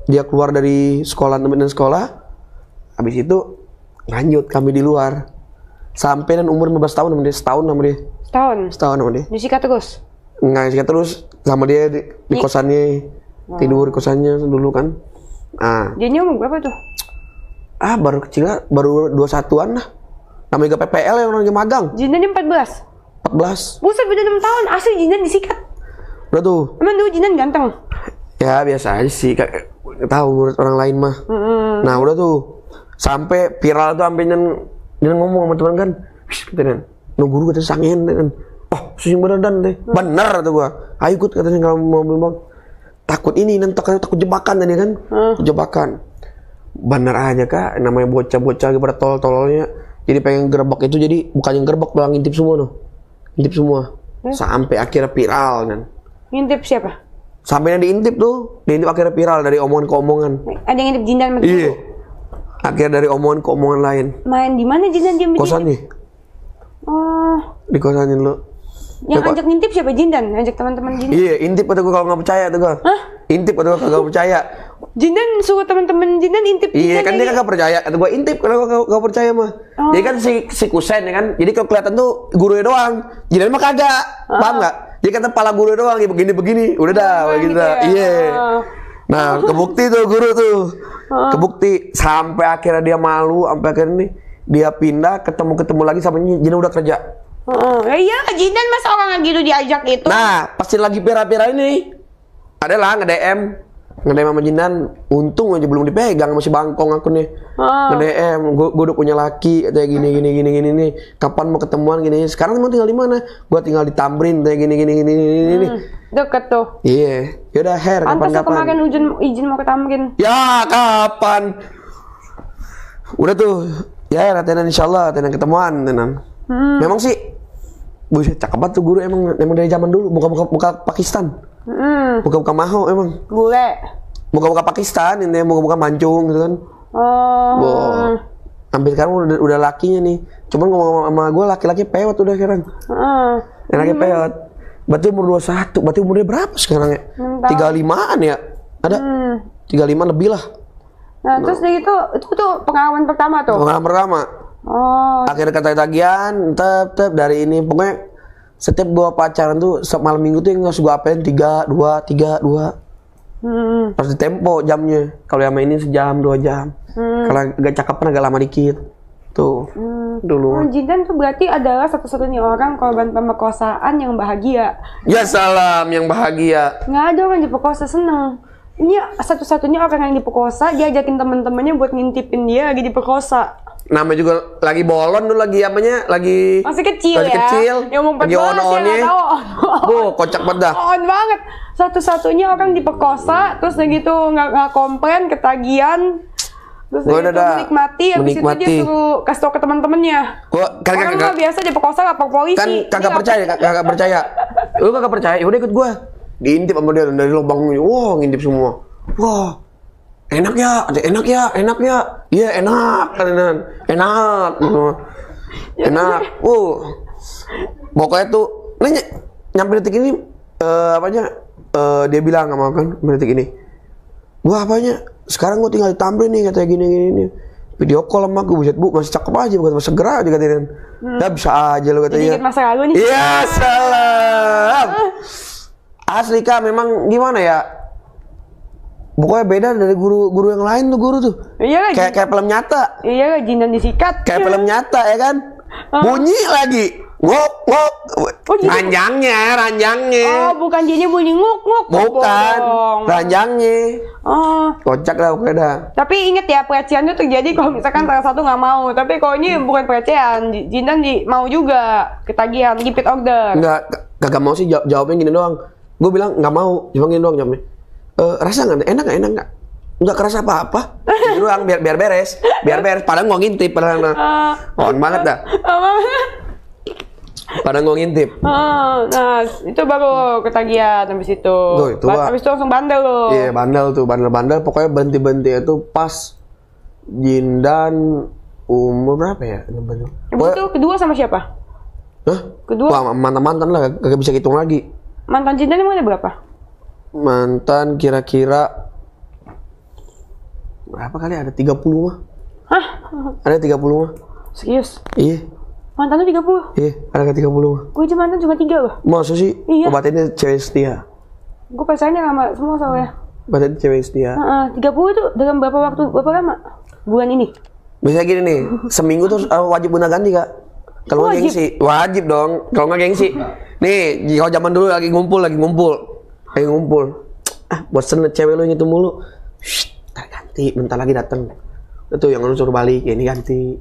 dia keluar dari sekolah, teman sekolah. Habis itu lanjut kami di luar. Sampai dan umur 15 tahun sama dia, setahun sama dia. Setahun sama dia. Disikat terus? Enggak disikat terus, sama dia di kosannya. Tidur di kosannya dulu kan. Nah. Dia umur berapa tuh? Baru kecil lah, baru 21-an lah. Namanya juga PPL yang orang magang. Jindan 14? 14. Buset, beda 6 tahun, asli Jindan disikat. Udah tuh. Emang dulu Jindan ganteng? Ya biasa aja sih, kayak tahu menurut orang lain mah. Nah udah tuh, sampai viral tuh, sampai dia ngomong sama teman kan, katanya, no guru katanya sangen, kan. Oh, susah bener dan deh, bener tuh gua. Ayo ikut katanya kalau mau bimbang. Takut ini, nanti takut jebakan tadi kan, jebakan. Bener aja kak, namanya bocah-bocah pada tol-tolnya. Jadi pengen gerbak itu, jadi bukan yang gerbak, malah ngintip semua tuh, ngintip semua. Sampai akhirnya viral kan. Ngintip siapa? Sampai yang diintip tuh, diintip akhirnya viral dari omongan ke omongan. Ada yang ngintip Jindan sama Iya. Akhirnya dari omongan ke omongan lain. Main di mana Jindan dia? Kosan nih. Oh. Di kosannya lu. Yang ajak ngintip siapa? Jindan? Ngajak teman-teman Jindan? Iya, intip kata gua kalau nggak percaya tuh gua. Hah? Intip kata gua kagak percaya. Jindan suruh teman-teman Jindan intip. Iya kan dia kagak percaya. Kata gua intip kalau kagak percaya mah. Jadi kan si kusen ya kan. Jadi kalau kelihatan tuh gurunya doang. Jindan mah kagak. Paham nggak? Jadi kata kepala guru doang ya begini-begini. Udah dah gitu. Ya? Iya. Nah, kebukti tuh guru tuh. Kebukti sampai akhirnya dia malu, sampai akhirnya nih dia pindah ketemu lagi sama Jindan udah kerja. Iya, Jindan masa orang gitu diajak itu. Nah, pasti lagi pira-pira ini adalah nge-DM sama Jindan. Untung aja belum dipegang, masih bangkong akunnya. Nge-DM, gue udah punya laki kayak gini nih. Kapan mau ketemuan gini? Sekarang mau tinggal di mana? Gue tinggal di Tamrin kayak gini. Deket tuh. Iya. Yaudah Her, kapan-kapan. Kemarin izin mau ke Tamrin. Ya, kapan? Udah tuh. Ya, latihan insyaallah, latihan ketemuan, tenan. Memang sih, buset cakep banget tuh guru emang dari zaman dulu, buka Pakistan, buka Maho emang. Bule. Buka Pakistan, ini buka mancung gitu kan. Hampir sekarang udah lakinya nih. Cuman ngomong sama gue laki-laki pewot udah sekarang. Laki pewot. Berarti umur 21, berarti umurnya berapa sekarang ya? 35-an ya? Ada? 35 lebih lah. Nah, terus dari itu tuh pengalaman pertama tuh? Pengalaman pertama. Akhirnya kata-katagian, tep dari ini. Pokoknya setiap gua pacaran tuh malam minggu tuh yang harus gua apain 3, 2. Harus di tempo jamnya. Kalau yang ini sejam, 2 jam. Kalau agak cakepan agak lama dikit. Tuh, dulu. Jindan tuh berarti adalah satu-satunya orang korban pemerkosaan yang bahagia. Ya salam, yang bahagia. Nggak ada orang diperkosa seneng. Ini satu-satunya orang yang diperkosa, dia ajakin teman-temannya buat ngintipin dia lagi diperkosa. Nama juga lagi bolon dulu, lagi apanya? Lagi masih kecil ya. Yang mau 14 ya nggak tahu. Kocak banget dah. On banget. Satu-satunya orang diperkosa, terus gitu nggak komplain, ketagihan. Terus gitu menikmati, habis itu dia suruh kasih tau ke teman-temannya. Orang nggak biasa diperkosa lapor polisi. Kan kagak percaya. Lu kagak percaya? Ya udah ikut gua. Diintip sama dia dari lubang ini. Wah, ngintip semua. Wah. Enak ya. Iya, enak. Enak. Enak. Pokoknya tuh nyampe detik ini dia bilang sama kan detik ini. Gua apanya? Sekarang gua tinggal di Tamrin nih katanya gini. Video call sama aku, buset bu, masih cakep aja, bukan masih segera aja katanya. Ya bisa aja lo katanya. Sedikit masa lalu nih. Iya, salam. Asli kak, memang gimana ya? Pokoknya beda dari guru yang lain tuh guru tuh. Iya lagi. Kayak film nyata. Iya lagi, Jindan disikat. Kayak film nyata ya kan? Bunyi lagi. Ngok. Ranjangnya. Oh, bukan dia bunyi nguk. Bukan. Ranjangnya. Kocak lah pokoknya dah. Tapi inget ya, pelecehan itu terjadi kalau misalkan salah satu nggak mau. Tapi kalau ini bukan pelecehan, Jindan mau juga ketagihan, repeat order. Kagak mau sih, jawabnya gini doang. Gue bilang nggak mau, cuma gini doang jawabnya. Rasa nggak? Enak nggak? Nggak kerasa apa-apa. Gitu doang, biar beres. Padahal gue ngintip, padahal on banget dah. Padahal gue ngintip. Nah, itu baru ketagihan habis itu. Habis itu langsung bandel lo. Iya, bandel tuh, bandel. Pokoknya berhenti itu pas Jindan umur berapa ya? Habis itu kedua sama siapa? Hah? Kedua? Wah, mantan lah, kagak bisa hitung lagi. Mantan Jindan emang ada berapa? Mantan kira-kira berapa kali ada 30 mah. Hah? Ada 30 mah. Serius? Iya. Mantan lu 30? Iya, ada ke 30 mah. Gue aja mantan cuma 3 loh. Masa sih? Iya. Obatinnya cewek setia. Gue pacarnya lama semua soalnya. Obatinnya cewek setia. 30 itu dalam berapa lama? Bulan ini? Biasanya gini nih, seminggu tuh wajib gonta ganti kak. Kalau nggak gengsi, wajib dong. Kalau nggak gengsi, nih kalau zaman dulu lagi ngumpul. Bosen cewek lu itu mulu. Ntar ganti, bentar lagi dateng. Itu yang lu suruh balik, ya ini ganti.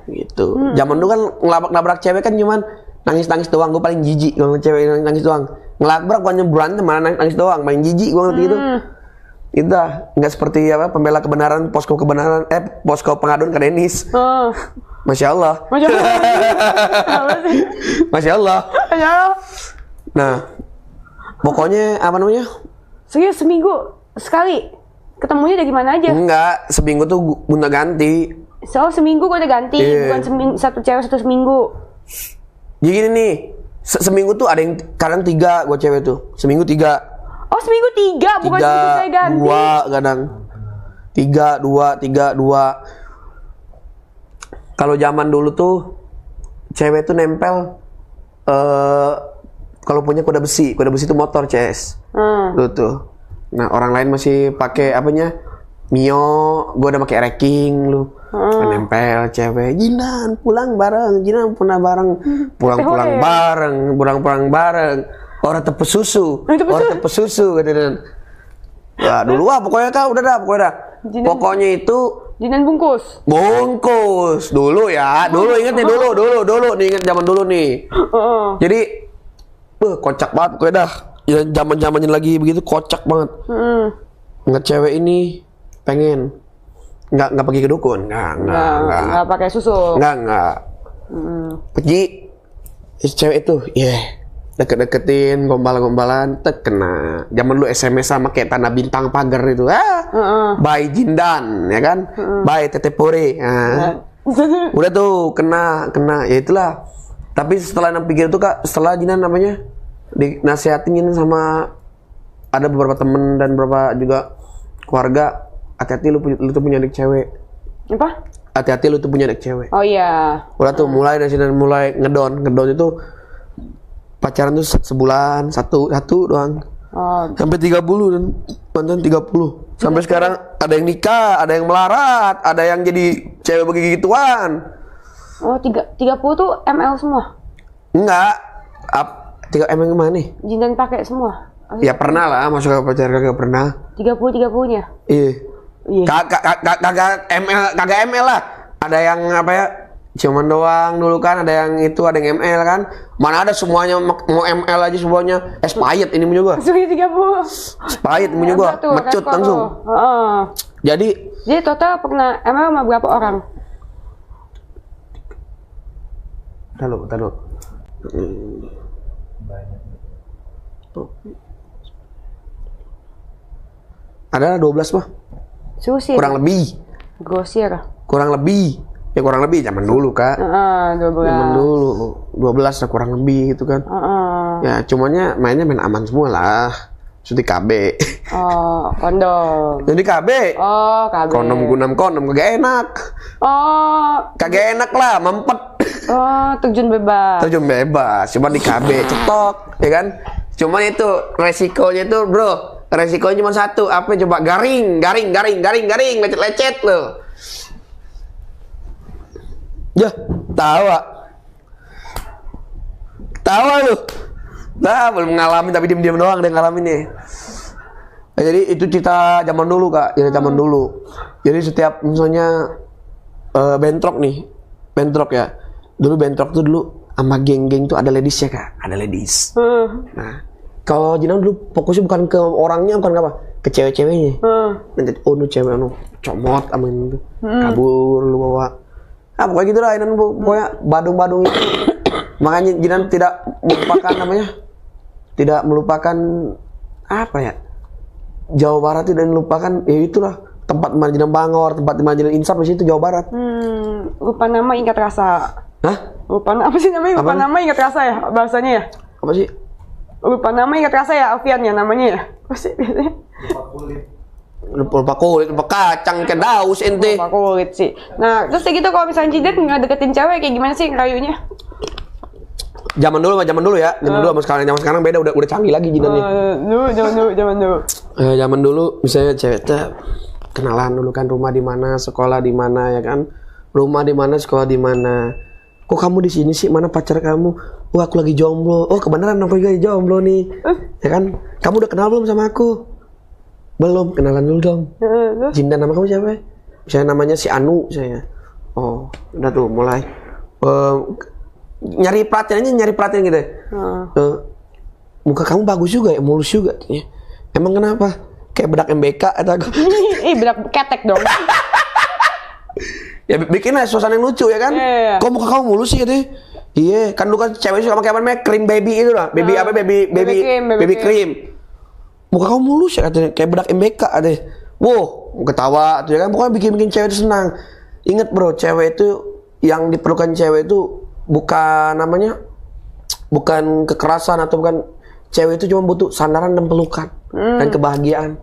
Gitu. Zaman dulu kan ngelabrak cewek kan cuman nangis doang. Gue paling jijik kalau cewek nangis doang. Ngelabrak bukannya berantem, malah nangis doang. Main jijik gue ngerti gitu. Itu nggak seperti apa pembela kebenaran, posko pengaduan ke Denis. Masya Allah. Masya Allah. Nah, pokoknya apa namanya? Serius seminggu sekali? Ketemunya dari mana aja? Enggak, seminggu tuh gonta ganti. Seminggu gue udah ganti, bukan satu cewek satu seminggu. Jadi gini nih, seminggu tuh ada yang kadang 3 gue cewek tuh, seminggu 3. Oh seminggu 3, bukan seminggu saya ganti. 2 kadang 3, 2. Kalau zaman dulu tuh cewek tuh nempel kalau punya kuda besi itu motor CS. Dulu tuh. Nah orang lain masih pakai apanya Mio, gue udah pakai Reking lu. Nempel cewek, Jinan pulang bareng, pulang bareng. Orang tepes susu katanya. Ya dulu pokoknya kak udah dah. Pokoknya itu Jinan bungkus dulu ya, inget nih dulu nih, inget zaman dulu nih. Jadi kocak banget pokoknya dah. Ya zaman-zamannya lagi begitu kocak banget. Nggak cewek ini pengen nggak pergi ke dukun, nggak pakai susu, nggak pergi cewek itu deket-deketin, gombal-gombalan, kena. Zaman dulu SMS sama kayak tanda bintang pagar itu. Bye Jindan, ya kan? Bye Tete Pore. Udah tuh kena. Ya itulah. Tapi setelah pikir itu kak, setelah Jinan namanya dinasihatin sama ada beberapa temen dan beberapa juga keluarga, hati-hati lu tuh punya adik cewek. Apa? Hati-hati lu tuh punya adik cewek. Oh iya. Udah tuh mulai dari sini mulai ngedon itu. Pacaran tuh sebulan satu doang. Sampai 30 dan mantan 30. Sampai sekarang ada yang nikah, ada yang melarat, ada yang jadi cewek begituan. Oh, 30 tuh ML semua? Enggak. 3 ML gimana nih? Jinan pakai semua? Ya pernah lah, masuk ke pacaran kagak pernah. 30-30-nya? Iya. Kagak ML lah. Ada yang apa ya? Cuman doang dulu kan, ada yang itu, ada yang ML kan. Mana ada semuanya mau ML aja semuanya. Pahit ini punya gua. Sudah 30. Pahit punya gua, mecut langsung. Jadi total pernah ML sama berapa orang? Tahu. Ada 12 mah. Susir. Kurang lebih. Grosir. Ya kurang lebih zaman dulu kak. 12. Zaman dulu 12 lah kurang lebih gitu kan. Ya cumannya mainnya main aman semua lah. Suntik KB. Oh, kondom. Jadi KB. Oh, KB. Kondom kagak enak. Oh. Kagak enak lah, mampet. Oh, terjun bebas. Cuma di KB cetok, ya kan? Cuman itu resikonya itu, bro. Resikonya cuma satu, apa coba garing, lecet lo. Ya, tawa lu. Nah, belum ngalamin tapi diam-diam doang dia ngalamin nih. Nah, jadi itu cerita zaman dulu kak, zaman dulu. Jadi setiap misalnya bentrok ya. Dulu bentrok tuh dulu sama geng-geng tuh ada ladies ya kak, ada ladies. Nah, kalau Jinan dulu fokusnya bukan ke orangnya, bukan ke apa, ke cewek-ceweknya. Nanti nu cewek comot amin itu, kabur lu bawa. Pokoknya gitu lah, pokoknya badung-badung itu. Makanya Jinan tidak melupakan tidak melupakan apa ya, Jawa Barat tidak melupakan, ya itulah tempat Jinan Bangor, tempat Jinan Insaf di situ Jawa Barat. Lupa nama ingat rasa. Hah? Lupa apa sih namanya? Lupa nama ingat rasa ya bahasanya ya? Apa sih? Lupa nama ingat rasa ya Alfian ya namanya ya? Apa sih biasanya? Lupa kulit, lupa kacang, ke daus ente. Lupa kulit sih. Nah, terus kayak gitu kalau misalnya Cidet nggak deketin cewek kayak gimana sih ngerayunya? Zaman dulu ya. Zaman dulu sama sekarang beda, udah canggih lagi jinannya. Zaman dulu. Zaman dulu misalnya cewek tuh kenalan dulu kan, rumah di mana, sekolah di mana ya kan. Rumah di mana, sekolah di mana. Kok kamu di sini sih? Mana pacar kamu? Wah, aku lagi jomblo. Oh, kebenaran aku lagi jomblo nih. Ya kan? Kamu udah kenal belum sama aku? Belum, kenalan dulu dong. Jindan, nama kamu siapa? Misalnya namanya si Anu saya. Oh, udah tuh mulai nyari perhatian gitu. Muka kamu bagus juga ya, mulus juga. Emang kenapa? Kayak bedak MBK atau aku? Bedak ketek dong. Ya bikin lah suasana yang lucu ya kan? Yeah. Kok muka kamu mulus sih gitu? Iya, kan lu kan cewek suka pakai apa namanya? Cream baby itu lah. Baby apa? Baby cream. Muka kamu mulus ya katanya, kayak bedak MBK katanya. Wow, ketawa tuh ya kan, pokoknya bikin cewek itu senang. Ingat bro, cewek itu yang diperlukan cewek itu bukan kekerasan atau bukan, cewek itu cuma butuh sandaran dan pelukan dan kebahagiaan.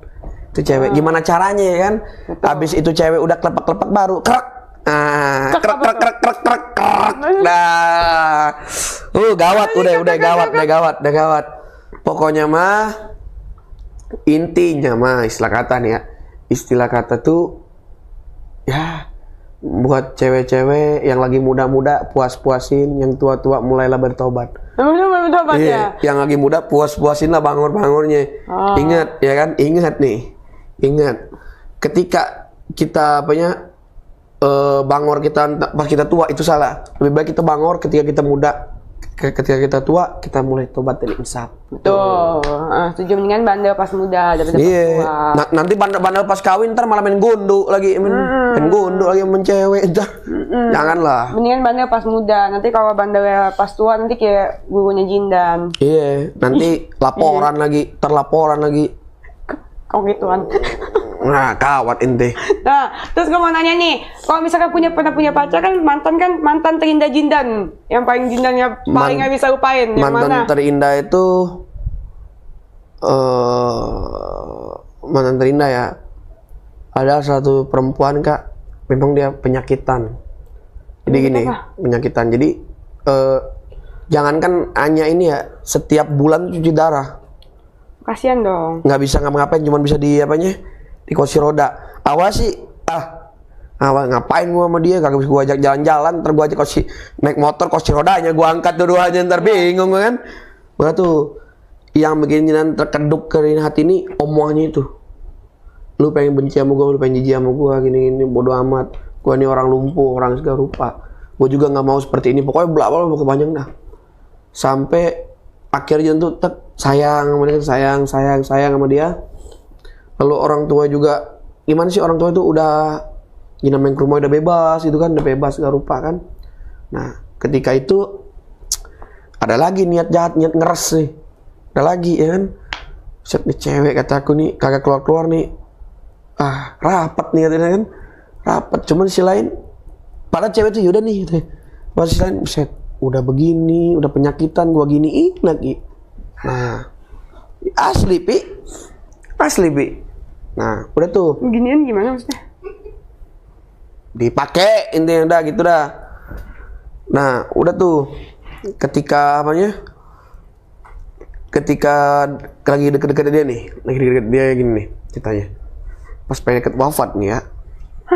Itu cewek. Gimana caranya ya kan? Habis itu cewek udah kelepak baru krek. Krek. Nah. Gawat, udah gawat. Pokoknya mah intinya mah istilah kata tuh ya buat cewek-cewek yang lagi muda-muda puas-puasin, yang tua-tua mulailah bertobat. Ya. Yang lagi muda puas-puasin lah bangun-bangunnya. Ingat ya kan? Ingat ketika kita bangor kita pas kita tua itu salah. Lebih baik kita bangor ketika kita muda. Ketika kita tua, kita mulai tobat dan insaf. Betul. Setuju, mendingan bandel pas muda daripada pas tua. Nanti bandel pas kawin ntar malah main gundu lagi, main gundu lagi sama cewek ntar. Janganlah. Mendingan bandel pas muda. Nanti kalau bandel pas tua nanti kayak gurunya Jindan. Iya, nanti laporan lagi. Kok gituan. Nah, kawat ente. Nah, terus gue mau nanya nih, kalau misalkan pernah punya pacar kan mantan terindah Jindan, yang paling Jindannya paling nggak bisa lupain, yang mantan mana? Terindah itu, mantan terindah ya. Ada satu perempuan kak, memang dia penyakitan. Jadi gini, penyakitan. Jadi jangankan hanya ini ya, setiap bulan cuci darah. Kasian dong. Nggak bisa ngapa-ngapain, cuma bisa di kursi roda. Awal sih ngapain gua sama dia, kagak bisa gua ajak jalan-jalan, ntar gua ajak naik motor kursi rodanya gua angkat dua-duanya, ntar bingung kan. Maka tuh yang bikin Jinan terkeduk ke hati ini omongannya itu. Lu pengen benci sama gua, lu pengen jijik sama gua, gini bodoh amat. Gua ini orang lumpuh, orang segala rupa. Gua juga nggak mau seperti ini. Pokoknya bla-bla kebanyakan dah. Sampai akhirnya tuh sayang sama dia. Lalu orang tua juga, gimana sih orang tua itu udah gina main ke rumah udah bebas gitu kan, udah bebas gak rupa kan. Nah ketika itu ada lagi niat jahat, niat ngeres nih, ada lagi ya kan. Set nih cewek kata aku nih kagak keluar nih, rapat nih katanya kan, rapat. Cuman di sisi lain pada cewek tuh yaudah nih gitu. Pada sisi lain set udah begini, udah penyakitan gua giniin lagi. Nah asli pi. Nah, udah tuh. Ginian gimana maksudnya? Dipakai intinya udah gitu dah. Nah, udah tuh. Ketika lagi deket-deket dia nih, gini nih ceritanya. Pas pengen deket wafat nih ya.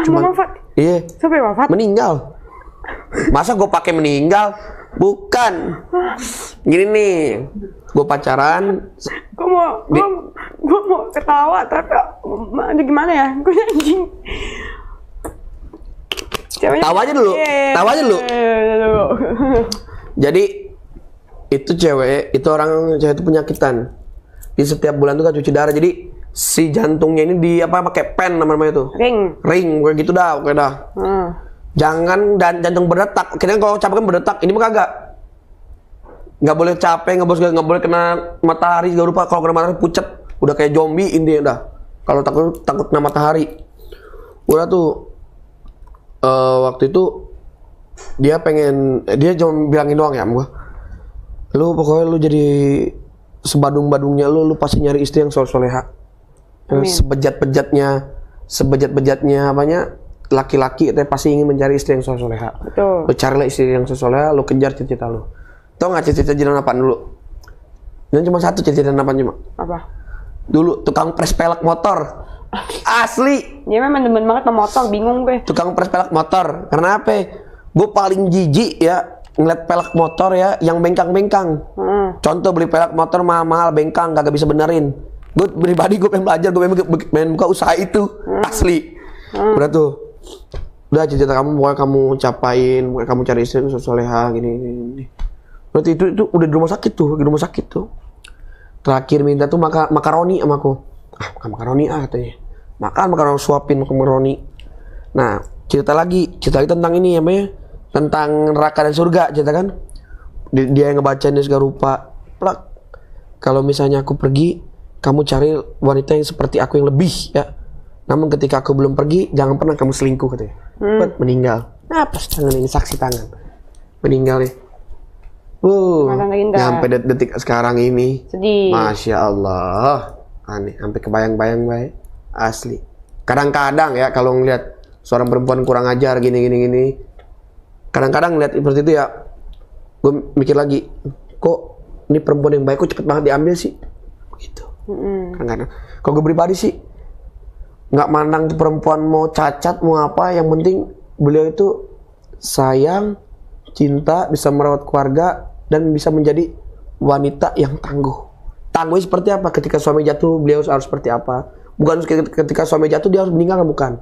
Cuman wafat? Iya. Sampai wafat? Meninggal. Masa gue pakai meninggal? Bukan. Gini nih, gue pacaran. Gue mau ketawa tapi gimana ya? Gue anjing. Tawa aja dulu. Jadi itu cewek itu penyakitan. Di setiap bulan tuh kan cuci darah. Jadi si jantungnya ini pakai pen namanya itu. Ring kayak gitu dah, oke dah. Jangan jantung berdetak. Kira kalau capek kan berdetak, ini mah kagak. Nggak boleh capek, nggak boleh kena matahari segala rupa. Kalau kena matahari pucat, udah kayak zombie intinya dah. Kalau takut kena matahari. Udah tuh waktu itu dia cuma bilangin doang ya sama gua. Lu pokoknya lu jadi sebadung-badungnya lu pasti nyari istri yang soleha. Amin. Sebejat-bejatnya apanya laki-laki itu pasti ingin mencari istri yang soleha. Betul. Lu carilah istri yang soleha, lu kejar cita-cita lu. Tau nggak cita-cita jalan apaan dulu? Dan cuma satu cita-cita apaan cuma? Apa? Dulu tukang pres pelek motor. Asli. Dia memang demen banget sama motor, bingung gue. Tukang pres pelek motor. Karena apa? Gue paling jijik ya ngeliat pelek motor ya yang bengkang-bengkang. Contoh beli pelek motor mahal-mahal bengkang kagak bisa benerin. Gue pribadi gue pengen belajar, gue pengen buka usaha itu. Asli. Udah tuh. Udah cita-cita kamu pokoknya kamu capain, pokoknya kamu cari istri soleha gini. Berarti itu udah di rumah sakit tuh. Terakhir minta tuh makaroni sama aku. Makan makaroni katanya. Makan makaroni, suapin makaroni. Nah, cerita lagi tentang ini namanya, tentang neraka dan surga, cerita kan. Dia yang ngebacain dia segala rupa. Plak. Kalau misalnya aku pergi, kamu cari wanita yang seperti aku yang lebih ya. Namun ketika aku belum pergi, jangan pernah kamu selingkuh katanya. Meninggal. Apa tangan ini saksi tangan. Meninggal ya. Sampai detik sekarang ini. Sedih. Masya Allah. Aneh, sampai kebayang-bayang baik. Asli. Kadang-kadang ya kalau ngeliat seorang perempuan kurang ajar gini. Kadang-kadang ngeliat seperti itu ya, gue mikir lagi, kok ini perempuan yang baik kok cepet banget diambil sih? Gitu. Kadang-kadang. Kalau gue pribadi sih, nggak mandang tuh perempuan mau cacat mau apa, yang penting beliau itu sayang, cinta, bisa merawat keluarga, dan bisa menjadi wanita yang tangguh. Tangguhnya seperti apa? Ketika suami jatuh, beliau harus seperti apa? Bukan ketika suami jatuh dia harus meninggal, bukan.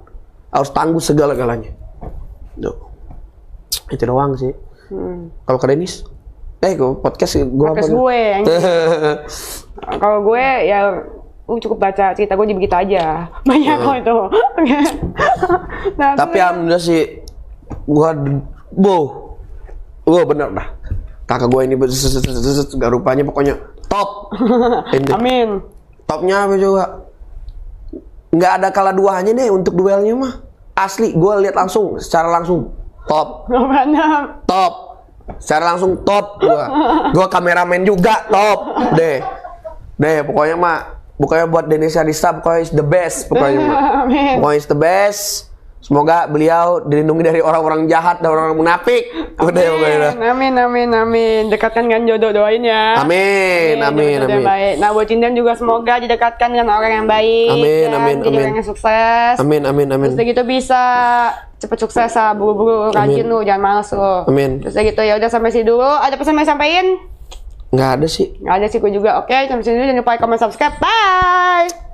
Harus tangguh segala-galanya. Tuh. Itu doang sih. Kalau ke Denis? Podcast gue apa? Podcast gue. Kalau gue ya cukup baca cerita gue begitu aja. Banyak kok itu. Nah, tapi alhamdulillah sih gue bener dah. Kakak gue ini gak rupanya pokoknya top. Amin. Topnya apa juga? Nggak ada kalah duanya deh untuk duelnya mah. Asli, gue lihat secara langsung top. Top. Secara langsung top gue kameramen juga top. Deh pokoknya buat Denis Adista pokoknya is the best pokoknya mah. Pokoknya is the best. Semoga beliau dilindungi dari orang-orang jahat dan orang-orang munafik. Amin. Dekatkan dengan jodoh, doain ya. Amin. Baik. Nah, buat Cindan juga semoga didekatkan dengan orang yang baik. Amin. Jadi orang yang sukses. Amin. Terus gitu bisa cepet sukses lah, buru-buru rajin lu, jangan males lu. Amin. Terus gitu ya udah sampai sini dulu. Ada pesan mau sampaikan? Nggak ada sih. Gue juga. Oke, sampai sini dulu. Jangan lupa like, comment, subscribe. Bye.